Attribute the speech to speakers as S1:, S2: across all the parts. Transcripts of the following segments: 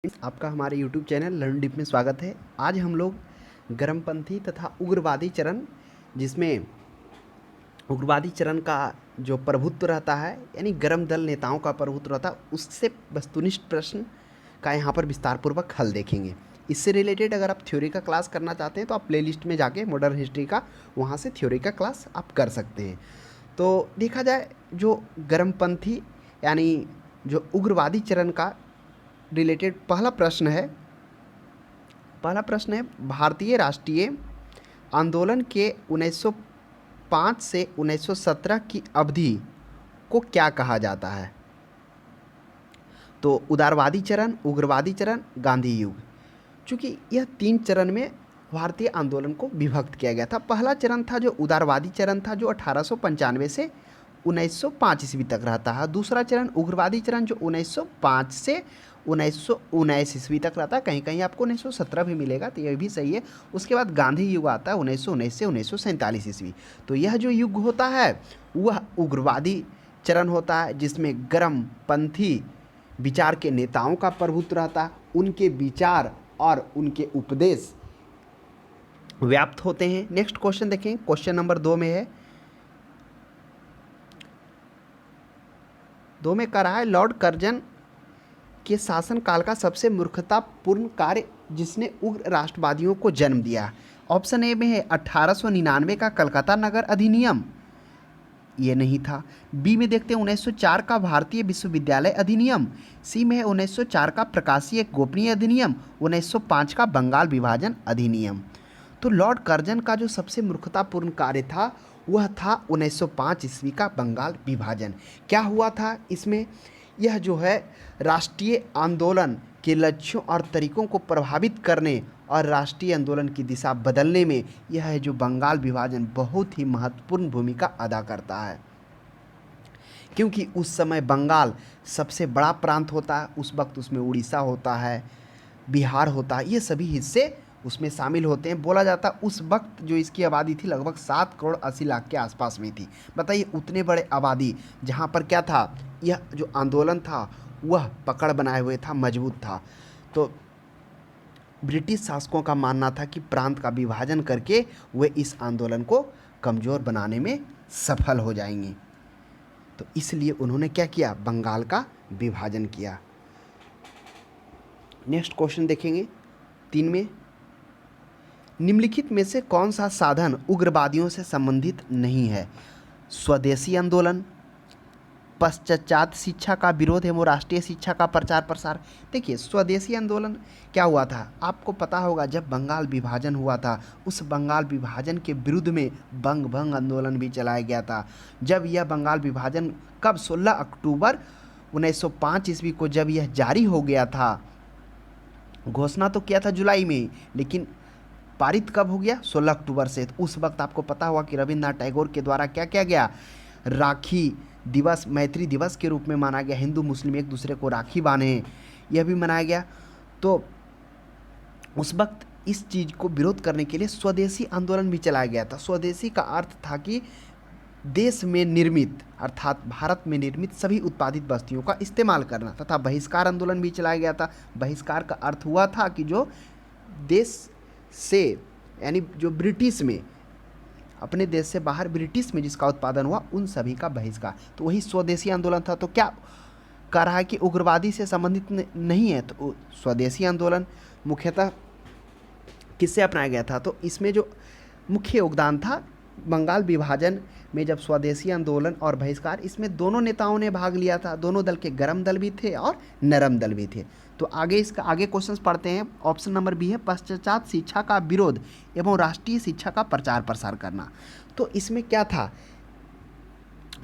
S1: आपका हमारे YouTube channel learn deep में स्वागत है। आज हम लोग गर्मपंथी तथा उग्रवादी चरण, जिसमें उग्रवादी चरण का जो प्रभुत्व रहता है यानी गर्म दल नेताओं का प्रभुत्व रहता है, उससे वस्तुनिष्ठ प्रश्न का यहाँ पर विस्तारपूर्वक हल देखेंगे। इससे रिलेटेड अगर आप थ्योरी का क्लास करना चाहते हैं तो आप प्लेलिस्ट में जाके मॉडर्न हिस्ट्री का वहाँ से थ्योरी का क्लास आप कर सकते हैं। तो देखा जाए जो गर्मपंथी यानी जो उग्रवादी चरण का रिलेटेड पहला प्रश्न है भारतीय राष्ट्रीय आंदोलन के 1905 से 1917 की अवधि को क्या कहा जाता है? तो उदारवादी चरण, उग्रवादी चरण, गांधी युग। चूँकि यह 3 चरण में भारतीय आंदोलन को विभक्त किया गया था। पहला चरण था जो उदारवादी चरण था, जो 1895 से 1905 ईस्वी तक रहता है। दूसरा चरण उग्रवादी चरण जो 1905 से 1919 ईस्वी तक रहता है। कहीं कहीं आपको 1917 भी मिलेगा, तो यह भी सही है। उसके बाद गांधी युग आता है 1919 से 1947 ईस्वी। तो यह जो युग होता है वह उग्रवादी चरण होता है, जिसमें गर्मपंथी विचार के नेताओं का प्रभुत्व रहता है। उनके विचार और उनके उपदेश व्याप्त होते हैं। नेक्स्ट क्वेश्चन देखें, क्वेश्चन नंबर 2 में है, 2 में कह रहा है लॉर्ड कर्जन के शासनकाल का सबसे मूर्खतापूर्ण कार्य जिसने उग्र राष्ट्रवादियों को जन्म दिया। ऑप्शन ए में है 1899 का कलकत्ता नगर अधिनियम, ये नहीं था। बी में देखते हैं 1904 का भारतीय विश्वविद्यालय अधिनियम। सी में है 1904 का प्रकाशीय गोपनीय अधिनियम। 1905 का बंगाल विभाजन अधिनियम। तो लॉर्ड कर्जन का जो सबसे मूर्खतापूर्ण कार्य था वह था 1905 ईस्वी का बंगाल विभाजन। क्या हुआ था इसमें? यह जो है राष्ट्रीय आंदोलन के लक्ष्यों और तरीकों को प्रभावित करने और राष्ट्रीय आंदोलन की दिशा बदलने में यह है जो बंगाल विभाजन बहुत ही महत्वपूर्ण भूमिका अदा करता है। क्योंकि उस समय बंगाल सबसे बड़ा प्रांत होता है, उस वक्त उसमें उड़ीसा होता है, बिहार होता है, ये सभी हिस्से उसमें शामिल होते हैं। बोला जाता है उस वक्त जो इसकी आबादी थी लगभग 7 करोड़ 80 लाख के आसपास में थी। बताइए उतने बड़े आबादी जहाँ पर क्या था, यह जो आंदोलन था वह पकड़ बनाए हुए था, मजबूत था। तो ब्रिटिश शासकों का मानना था कि प्रांत का विभाजन करके वे इस आंदोलन को कमज़ोर बनाने में सफल हो जाएंगे। तो इसलिए उन्होंने क्या किया, बंगाल का विभाजन किया। नेक्स्ट क्वेश्चन देखेंगे 3 में, निम्नलिखित में से कौन सा साधन उग्रवादियों से संबंधित नहीं है? स्वदेशी आंदोलन, पश्चात शिक्षा का विरोध एवं राष्ट्रीय शिक्षा का प्रचार प्रसार। देखिए स्वदेशी आंदोलन क्या हुआ था, आपको पता होगा जब बंगाल विभाजन हुआ था उस बंगाल विभाजन के विरुद्ध में बंग भंग आंदोलन भी चलाया गया था। जब यह बंगाल विभाजन कब 16 अक्टूबर 1905 ईस्वी को जब यह जारी हो गया था, घोषणा तो किया था जुलाई में, लेकिन पारित कब हो गया, 16 अक्टूबर से। तो उस वक्त आपको पता होगा कि रविन्द्रनाथ टैगोर के द्वारा क्या किया गया, राखी दिवस मैत्री दिवस के रूप में माना गया। हिंदू मुस्लिम एक दूसरे को राखी बांधे, यह भी मनाया गया। तो उस वक्त इस चीज़ को विरोध करने के लिए स्वदेशी आंदोलन भी चलाया गया था। स्वदेशी का अर्थ था कि देश में निर्मित अर्थात भारत में निर्मित सभी उत्पादित वस्तुओं का इस्तेमाल करना, तथा बहिष्कार आंदोलन भी चलाया गया था। बहिष्कार का अर्थ हुआ था कि जो देश से यानी जो ब्रिटिश में, अपने देश से बाहर ब्रिटिश में जिसका उत्पादन हुआ उन सभी का बहिष्कार, तो वही स्वदेशी आंदोलन था। तो क्या कह रहा है कि उग्रवादी से संबंधित नहीं है? तो स्वदेशी आंदोलन मुख्यतः किससे अपनाया गया था? तो इसमें जो मुख्य योगदान था बंगाल विभाजन में, जब स्वदेशी आंदोलन और बहिष्कार, इसमें दोनों नेताओं ने भाग लिया था। दोनों दल के गर्म दल भी थे और नरम दल भी थे। तो इसका आगे क्वेश्चंस पढ़ते हैं। ऑप्शन नंबर बी है पश्चात शिक्षा का विरोध एवं राष्ट्रीय शिक्षा का प्रचार प्रसार करना। तो इसमें क्या था,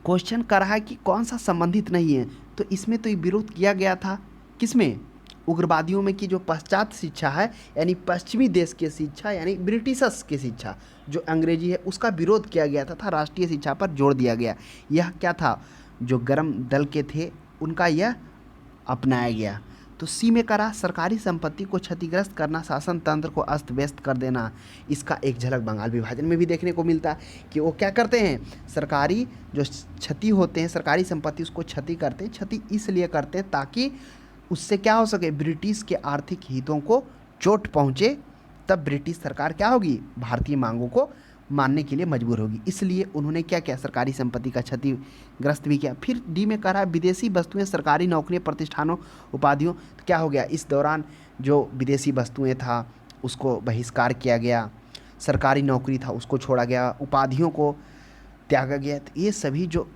S1: क्वेश्चन कर रहा है कि कौन सा संबंधित नहीं है। तो इसमें तो ये विरोध किया गया था किसमें, उग्रवादियों में, कि जो पश्चात शिक्षा है यानी पश्चिमी देश की शिक्षा यानी ब्रिटिशर्स की शिक्षा जो अंग्रेजी है उसका विरोध किया गया था राष्ट्रीय शिक्षा पर जोर दिया गया। यह क्या था, जो गर्म दल के थे उनका यह अपनाया गया। तो सी में करा सरकारी संपत्ति को क्षतिग्रस्त करना, शासन तंत्र को अस्त व्यस्त कर देना। इसका एक झलक बंगाल विभाजन में भी देखने को मिलता है कि वो क्या करते हैं, सरकारी जो क्षति होते हैं सरकारी संपत्ति उसको क्षति करते हैं। क्षति इसलिए करते हैं ताकि उससे क्या हो सके, ब्रिटिश के आर्थिक हितों को चोट पहुंचे, तब ब्रिटिश सरकार क्या होगी, भारतीय मांगों को मानने के लिए मजबूर होगी। इसलिए उन्होंने क्या किया, सरकारी संपत्ति का क्षतिग्रस्त भी किया। फिर डी में कह रहा है विदेशी वस्तुएं, सरकारी नौकरियां, प्रतिष्ठानों, उपाधियों। तो क्या हो गया, इस दौरान जो विदेशी वस्तुएं था उसको बहिष्कार किया गया, सरकारी नौकरी था उसको छोड़ा गया, उपाधियों को त्यागा गया। तो ये सभी जो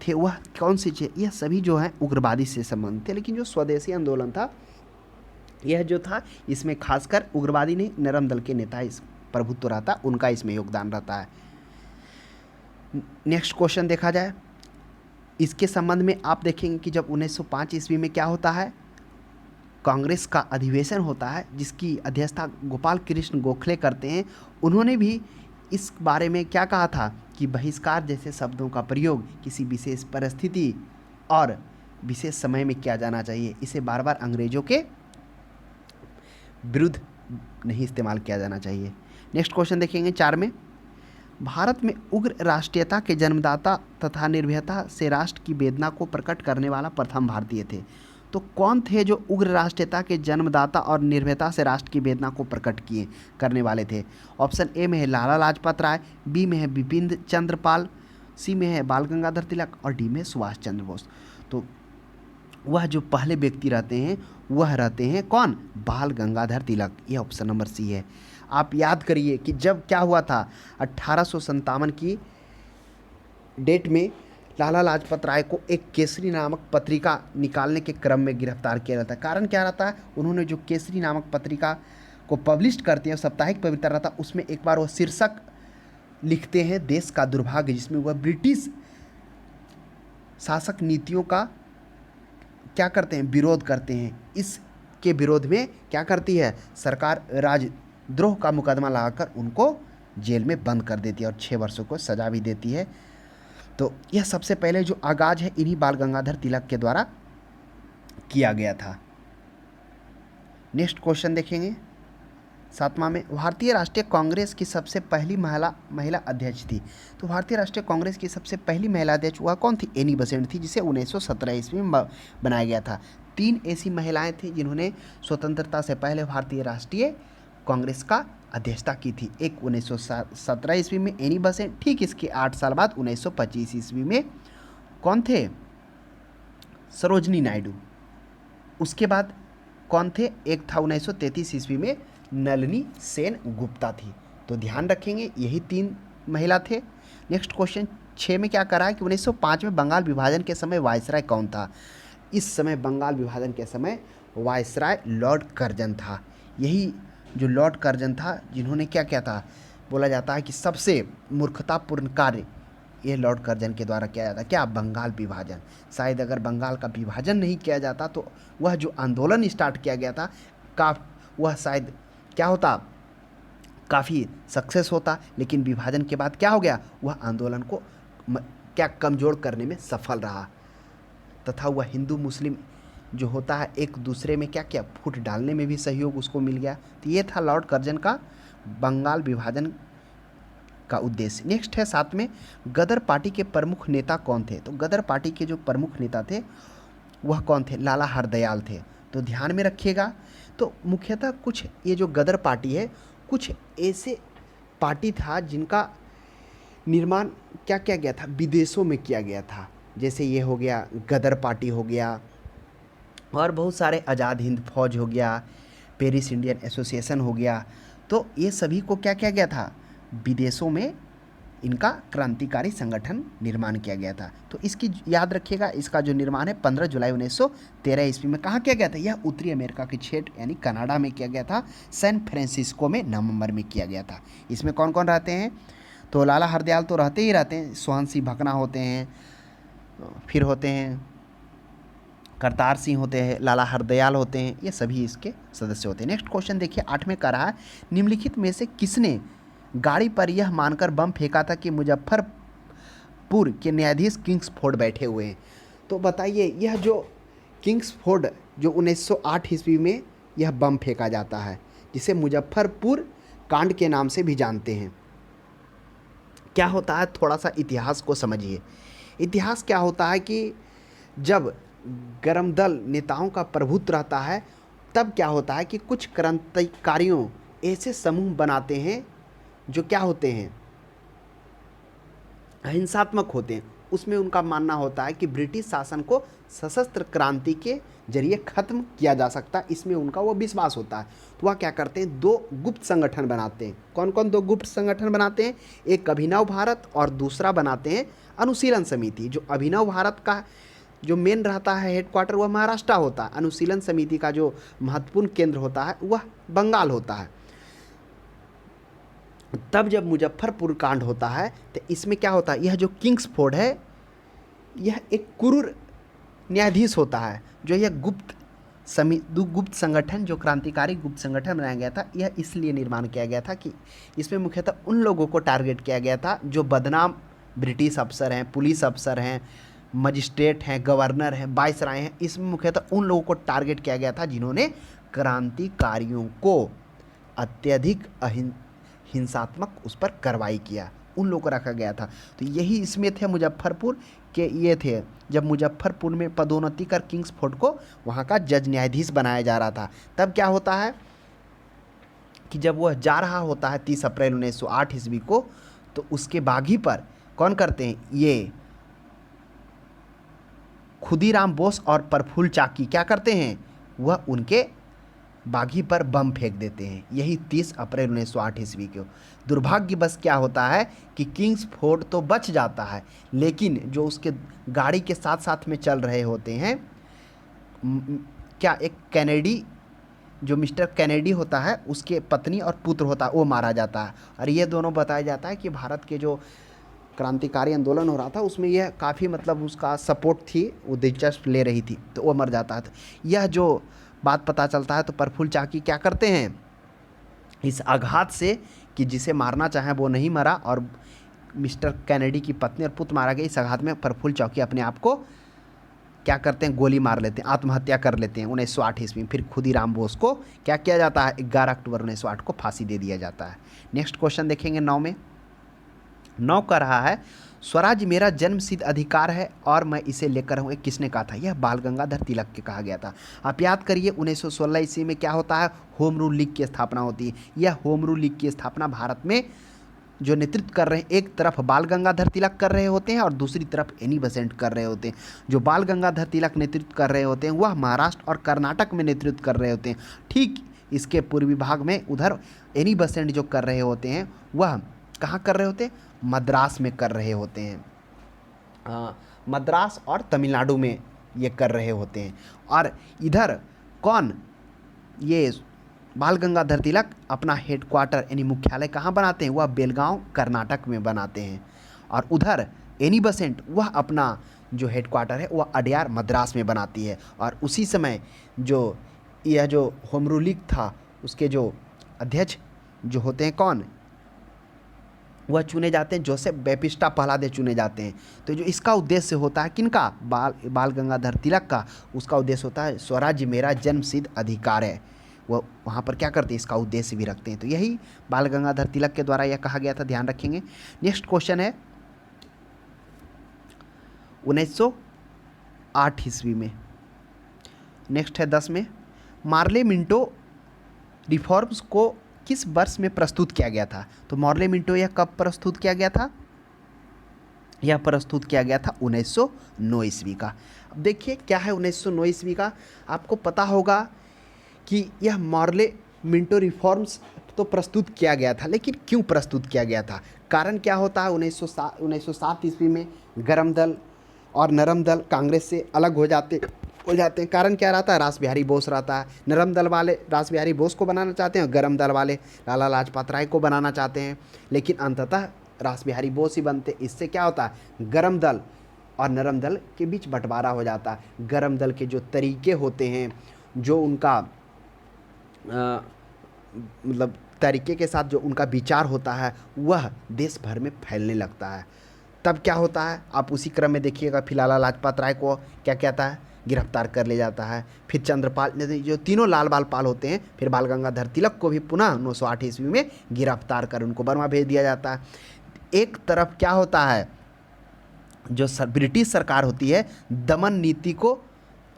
S1: थे वह कौन सी चीज़, यह सभी जो है उग्रवादी से संबंधित थे। लेकिन जो स्वदेशी आंदोलन था यह जो था, इसमें खासकर उग्रवादी नहीं, नरम दल के नेता इस प्रभुत्व रहता, उनका इसमें योगदान रहता है। नेक्स्ट क्वेश्चन देखा जाए, इसके संबंध में आप देखेंगे कि जब 1905 ईस्वी में क्या होता है, कांग्रेस का अधिवेशन होता है जिसकी अध्यक्षता गोपाल कृष्ण गोखले करते हैं। उन्होंने भी इस बारे में क्या कहा था कि बहिष्कार जैसे शब्दों का प्रयोग किसी विशेष परिस्थिति और विशेष समय में किया जाना चाहिए, इसे बार बार अंग्रेजों के विरुद्ध नहीं इस्तेमाल किया जाना चाहिए। नेक्स्ट क्वेश्चन देखेंगे 4 में, भारत में उग्र राष्ट्रीयता के जन्मदाता तथा निर्भयता से राष्ट्र की वेदना को प्रकट करने वाला प्रथम भारतीय थे। तो कौन थे जो उग्र राष्ट्रीयता के जन्मदाता और निर्भयता से राष्ट्र की वेदना को प्रकट किए करने वाले थे? ऑप्शन ए में है लाला लाजपत राय, बी में है बिपिन चंद्र पाल, सी में है बाल गंगाधर तिलक और डी में सुभाष चंद्र बोस। तो वह जो पहले व्यक्ति रहते हैं वह रहते हैं कौन, बाल गंगाधर तिलक। ये ऑप्शन नंबर सी है। आप याद करिए कि जब क्या हुआ था, 1857 की डेट में लाला लाजपत राय को एक केसरी नामक पत्रिका निकालने के क्रम में गिरफ्तार किया जाता है। कारण क्या रहता है, उन्होंने जो केसरी नामक पत्रिका को पब्लिश करते हैं, साप्ताहिक पत्रिका रहता है, उसमें एक बार वह शीर्षक लिखते हैं देश का दुर्भाग्य, जिसमें वह ब्रिटिश शासक नीतियों का क्या करते हैं, विरोध करते हैं। इसके विरोध में क्या करती है सरकार, राजद्रोह का मुकदमा लगाकर उनको जेल में बंद कर देती है और 6 वर्षों को सजा भी देती है। तो यह सबसे पहले जो आगाज है इन्हीं बाल गंगाधर तिलक के द्वारा किया गया था। नेक्स्ट क्वेश्चन देखेंगे 7वां में, भारतीय राष्ट्रीय कांग्रेस की सबसे पहली महिला अध्यक्ष थी। तो भारतीय राष्ट्रीय कांग्रेस की सबसे पहली महिला अध्यक्ष वह कौन थी, एनी बेसेंट थी, जिसे 1917 ईस्वी में बनाया गया था। 3 ऐसी महिलाएं थी जिन्होंने स्वतंत्रता से पहले भारतीय राष्ट्रीय कांग्रेस का अध्यक्षता की थी। एक 1917 ईस्वी में एनी बेसेंट, ठीक इसके 8 साल बाद 1925 ईस्वी में कौन थे, सरोजनी नायडू। उसके बाद कौन थे, एक था 1933 ईस्वी में नलिनी सेन गुप्ता थी। तो ध्यान रखेंगे यही 3 महिला थे। नेक्स्ट क्वेश्चन 6 में क्या करा है कि 1905 में बंगाल विभाजन के समय वायसराय कौन था? इस समय बंगाल विभाजन के समय वायसराय लॉर्ड कर्जन था। यही जो लॉर्ड कर्जन था जिन्होंने क्या किया था, बोला जाता है कि सबसे मूर्खतापूर्ण कार्य यह लॉर्ड कर्जन के द्वारा किया जाता, क्या, बंगाल विभाजन। शायद अगर बंगाल का विभाजन नहीं किया जाता तो वह जो आंदोलन स्टार्ट किया गया था वह शायद क्या होता, काफ़ी सक्सेस होता। लेकिन विभाजन के बाद क्या हो गया, वह आंदोलन को क्या कमज़ोर करने में सफल रहा, तथा वह हिंदू मुस्लिम जो होता है एक दूसरे में क्या क्या फूट डालने में भी सहयोग उसको मिल गया। तो ये था लॉर्ड कर्जन का बंगाल विभाजन का उद्देश्य। नेक्स्ट है 7 में, गदर पार्टी के प्रमुख नेता कौन थे? तो गदर पार्टी के जो प्रमुख नेता थे वह कौन थे, लाला हरदयाल थे। तो ध्यान में रखिएगा। तो मुख्यतः कुछ ये जो गदर पार्टी है, कुछ ऐसे पार्टी था जिनका निर्माण क्या किया गया था, विदेशों में किया गया था। जैसे ये हो गया गदर पार्टी हो गया, और बहुत सारे आज़ाद हिंद फौज हो गया, पेरिस इंडियन एसोसिएशन हो गया। तो ये सभी को क्या किया गया था, विदेशों में इनका क्रांतिकारी संगठन निर्माण किया गया था। तो इसकी याद रखिएगा, इसका जो निर्माण है 15 जुलाई 1913 ईस्वी में कहाँ किया गया था, यह उत्तरी अमेरिका के क्षेत्र यानी कनाडा में किया गया था। सैन फ्रांसिस्को में नवंबर में किया गया था। इसमें कौन कौन रहते हैं, तो लाला हरदयाल तो रहते ही रहते हैं, सोहन सिंह भकना होते हैं, फिर होते हैं करतार सिंह होते हैं, लाला हरदयाल होते हैं, ये सभी इसके सदस्य होते हैं। नेक्स्ट क्वेश्चन देखिए 8 में कह रहा है, निम्नलिखित में से किसने गाड़ी पर यह मानकर बम फेंका था कि मुजफ्फरपुर के न्यायाधीश किंग्सफोर्ड बैठे हुए हैं? तो बताइए, यह जो किंग्सफोर्ड जो 1908 ईस्वी में यह बम फेंका जाता है, जिसे मुजफ्फरपुर कांड के नाम से भी जानते हैं। क्या होता है, थोड़ा सा इतिहास को समझिए। इतिहास क्या होता है कि जब गरम दल नेताओं का प्रभुत्व रहता है, तब क्या होता है कि कुछ क्रांतिकारियों ऐसे समूह बनाते हैं जो क्या होते हैं, अहिंसात्मक होते हैं। उसमें उनका मानना होता है कि ब्रिटिश शासन को सशस्त्र क्रांति के जरिए खत्म किया जा सकता है, इसमें उनका वो विश्वास होता है। तो वह क्या करते हैं, दो गुप्त संगठन बनाते हैं। कौन कौन दो गुप्त संगठन बनाते हैं? एक अभिनव भारत और दूसरा बनाते हैं अनुशीलन समिति। जो अभिनव भारत का जो मेन रहता है हेडक्वार्टर वह महाराष्ट्र होता है, अनुशीलन समिति का जो महत्वपूर्ण केंद्र होता है वह बंगाल होता है। तब जब मुजफ्फरपुर कांड होता है तो इसमें क्या होता है, यह जो किंग्सफोर्ड है यह एक क्रूर न्यायाधीश होता है। जो यह गुप्त संगठन, जो क्रांतिकारी गुप्त संगठन बनाया गया था, यह इसलिए निर्माण किया गया था कि इसमें मुख्यतः उन लोगों को टारगेट किया गया था जो बदनाम ब्रिटिश अफसर हैं, पुलिस अफसर हैं, मजिस्ट्रेट हैं, गवर्नर हैं, वाइसराय हैं। इसमें मुख्यतः उन लोगों को टारगेट किया गया था जिन्होंने क्रांतिकारियों को अत्यधिक हिंसात्मक उस पर कार्रवाई किया, उन लोगों को रखा गया था। तो यही इसमें थे मुजफ्फरपुर के, ये थे जब मुजफ्फरपुर में पदोन्नति कर किंग्सफोर्ड को वहाँ का जज न्यायाधीश बनाया जा रहा था। तब क्या होता है कि जब वह जा रहा होता है 30 अप्रैल 1908 ईस्वी को, तो उसके बागी पर कौन करते हैं, ये खुदीराम बोस और प्रफुल्ल चाकी क्या करते हैं, वह उनके बागी पर बम फेंक देते हैं। यही 30 अप्रैल 1908 ईस्वी को। दुर्भाग्यवश क्या होता है कि किंग्सफोर्ड तो बच जाता है, लेकिन जो उसके गाड़ी के साथ साथ में चल रहे होते हैं, क्या एक कैनेडी, जो मिस्टर कैनेडी होता है, उसके पत्नी और पुत्र होता है, वो मारा जाता है। और ये दोनों बताया जाता है कि भारत के जो क्रांतिकारी आंदोलन हो रहा था उसमें यह काफ़ी मतलब उसका सपोर्ट थी, वो दिलचस्प ले रही थी, तो वो मर जाता है। यह जो बात पता चलता है तो प्रफुल्ल चाकी क्या करते हैं, इस आघात से कि जिसे मारना चाहे वो नहीं मरा और मिस्टर कैनेडी की पत्नी और पुत्र मारा गया, इस आघात में प्रफुल्ल चाकी अपने आप को क्या करते हैं, गोली मार लेते हैं, आत्महत्या कर लेते हैं 1908 ईस्वी में। फिर खुदीराम बोस को क्या किया जाता है, 11 अक्टूबर 1908 को फांसी दे दिया जाता है। नेक्स्ट क्वेश्चन देखेंगे 9 में। 9 का रहा है, स्वराज मेरा जन्मसिद्ध अधिकार है और मैं इसे लेकर हूँ। एक किसने कहा था, यह बाल गंगाधर तिलक के कहा गया था। आप याद करिए 1916 ईस्वी में क्या होता है, होम रूल लीग की स्थापना होती है। यह होम रूल लीग की स्थापना भारत में जो नेतृत्व कर रहे हैं, एक तरफ बाल गंगाधर तिलक कर रहे होते हैं और दूसरी तरफ एनी बेसेंट कर रहे होते हैं। जो बाल गंगाधर तिलक नेतृत्व कर रहे होते हैं वह महाराष्ट्र और कर्नाटक में नेतृत्व कर रहे होते हैं। ठीक इसके पूर्वी भाग में उधर एनी बेसेंट जो कर रहे होते हैं वह कहाँ कर रहे होते हैं, मद्रास में कर रहे होते हैं। मद्रास और तमिलनाडु में ये कर रहे होते हैं। और इधर कौन, ये बाल गंगाधर तिलक अपना हेडक्वार्टर यानी मुख्यालय कहाँ बनाते हैं, वह बेलगांव कर्नाटक में बनाते हैं। और उधर एनी बेसेंट वह अपना जो हेडक्वार्टर है वह अडयार मद्रास में बनाती है। और उसी समय जो यह जो होम रूल लीग था उसके जो अध्यक्ष जो होते हैं कौन, वह चुने जाते हैं, जोसेफ बैपिस्टा पहलादे चुने जाते हैं। तो जो इसका उद्देश्य होता है किनका, बाल गंगाधर तिलक का, उसका उद्देश्य होता है स्वराज्य मेरा जन्मसिद्ध अधिकार है। वह वहाँ पर क्या करते हैं, इसका उद्देश्य भी रखते हैं। तो यही बाल गंगाधर तिलक के द्वारा यह कहा गया था, ध्यान रखेंगे। नेक्स्ट क्वेश्चन है 1908 ईस्वी में। नेक्स्ट है 10 में, मार्ले मिंटो रिफॉर्म्स को किस वर्ष में प्रस्तुत किया गया था। तो मार्ले मिंटो यह कब प्रस्तुत किया गया था, यह प्रस्तुत किया गया था 1909 ईस्वी का। अब देखिए क्या है 1909 ईस्वी का, आपको पता होगा कि यह मार्ले मिंटो रिफॉर्म्स तो प्रस्तुत किया गया था, लेकिन क्यों प्रस्तुत किया गया था, कारण क्या होता है। 1907 ईस्वी में गरम दल और नरम दल कांग्रेस से अलग हो जाते हैं। कारण क्या रहता है, रास बिहारी बोस रहता है। नरम दल वाले रास बिहारी बोस को बनाना चाहते हैं और गरम दल वाले लाला लाजपत राय को बनाना चाहते हैं, लेकिन अंततः रास बिहारी बोस ही बनते। इससे क्या होता है, गरम दल और नरम दल के बीच बंटवारा हो जाता है। गरम दल के जो तरीके होते हैं, जो उनका मतलब तरीके के साथ जो उनका विचार होता है वह देश भर में फैलने लगता है। तब क्या होता है, आप उसी क्रम में देखिएगा, फिर लाला लाजपत राय को क्या कहता है, गिरफ्तार कर ले जाता है। फिर चंद्रपाल, जो तीनों लाल बाल पाल होते हैं, फिर बाल गंगाधर तिलक को भी पुनः 1908 ईस्वी में गिरफ्तार कर उनको बर्मा भेज दिया जाता है। एक तरफ क्या होता है, जो ब्रिटिश सरकार होती है दमन नीति को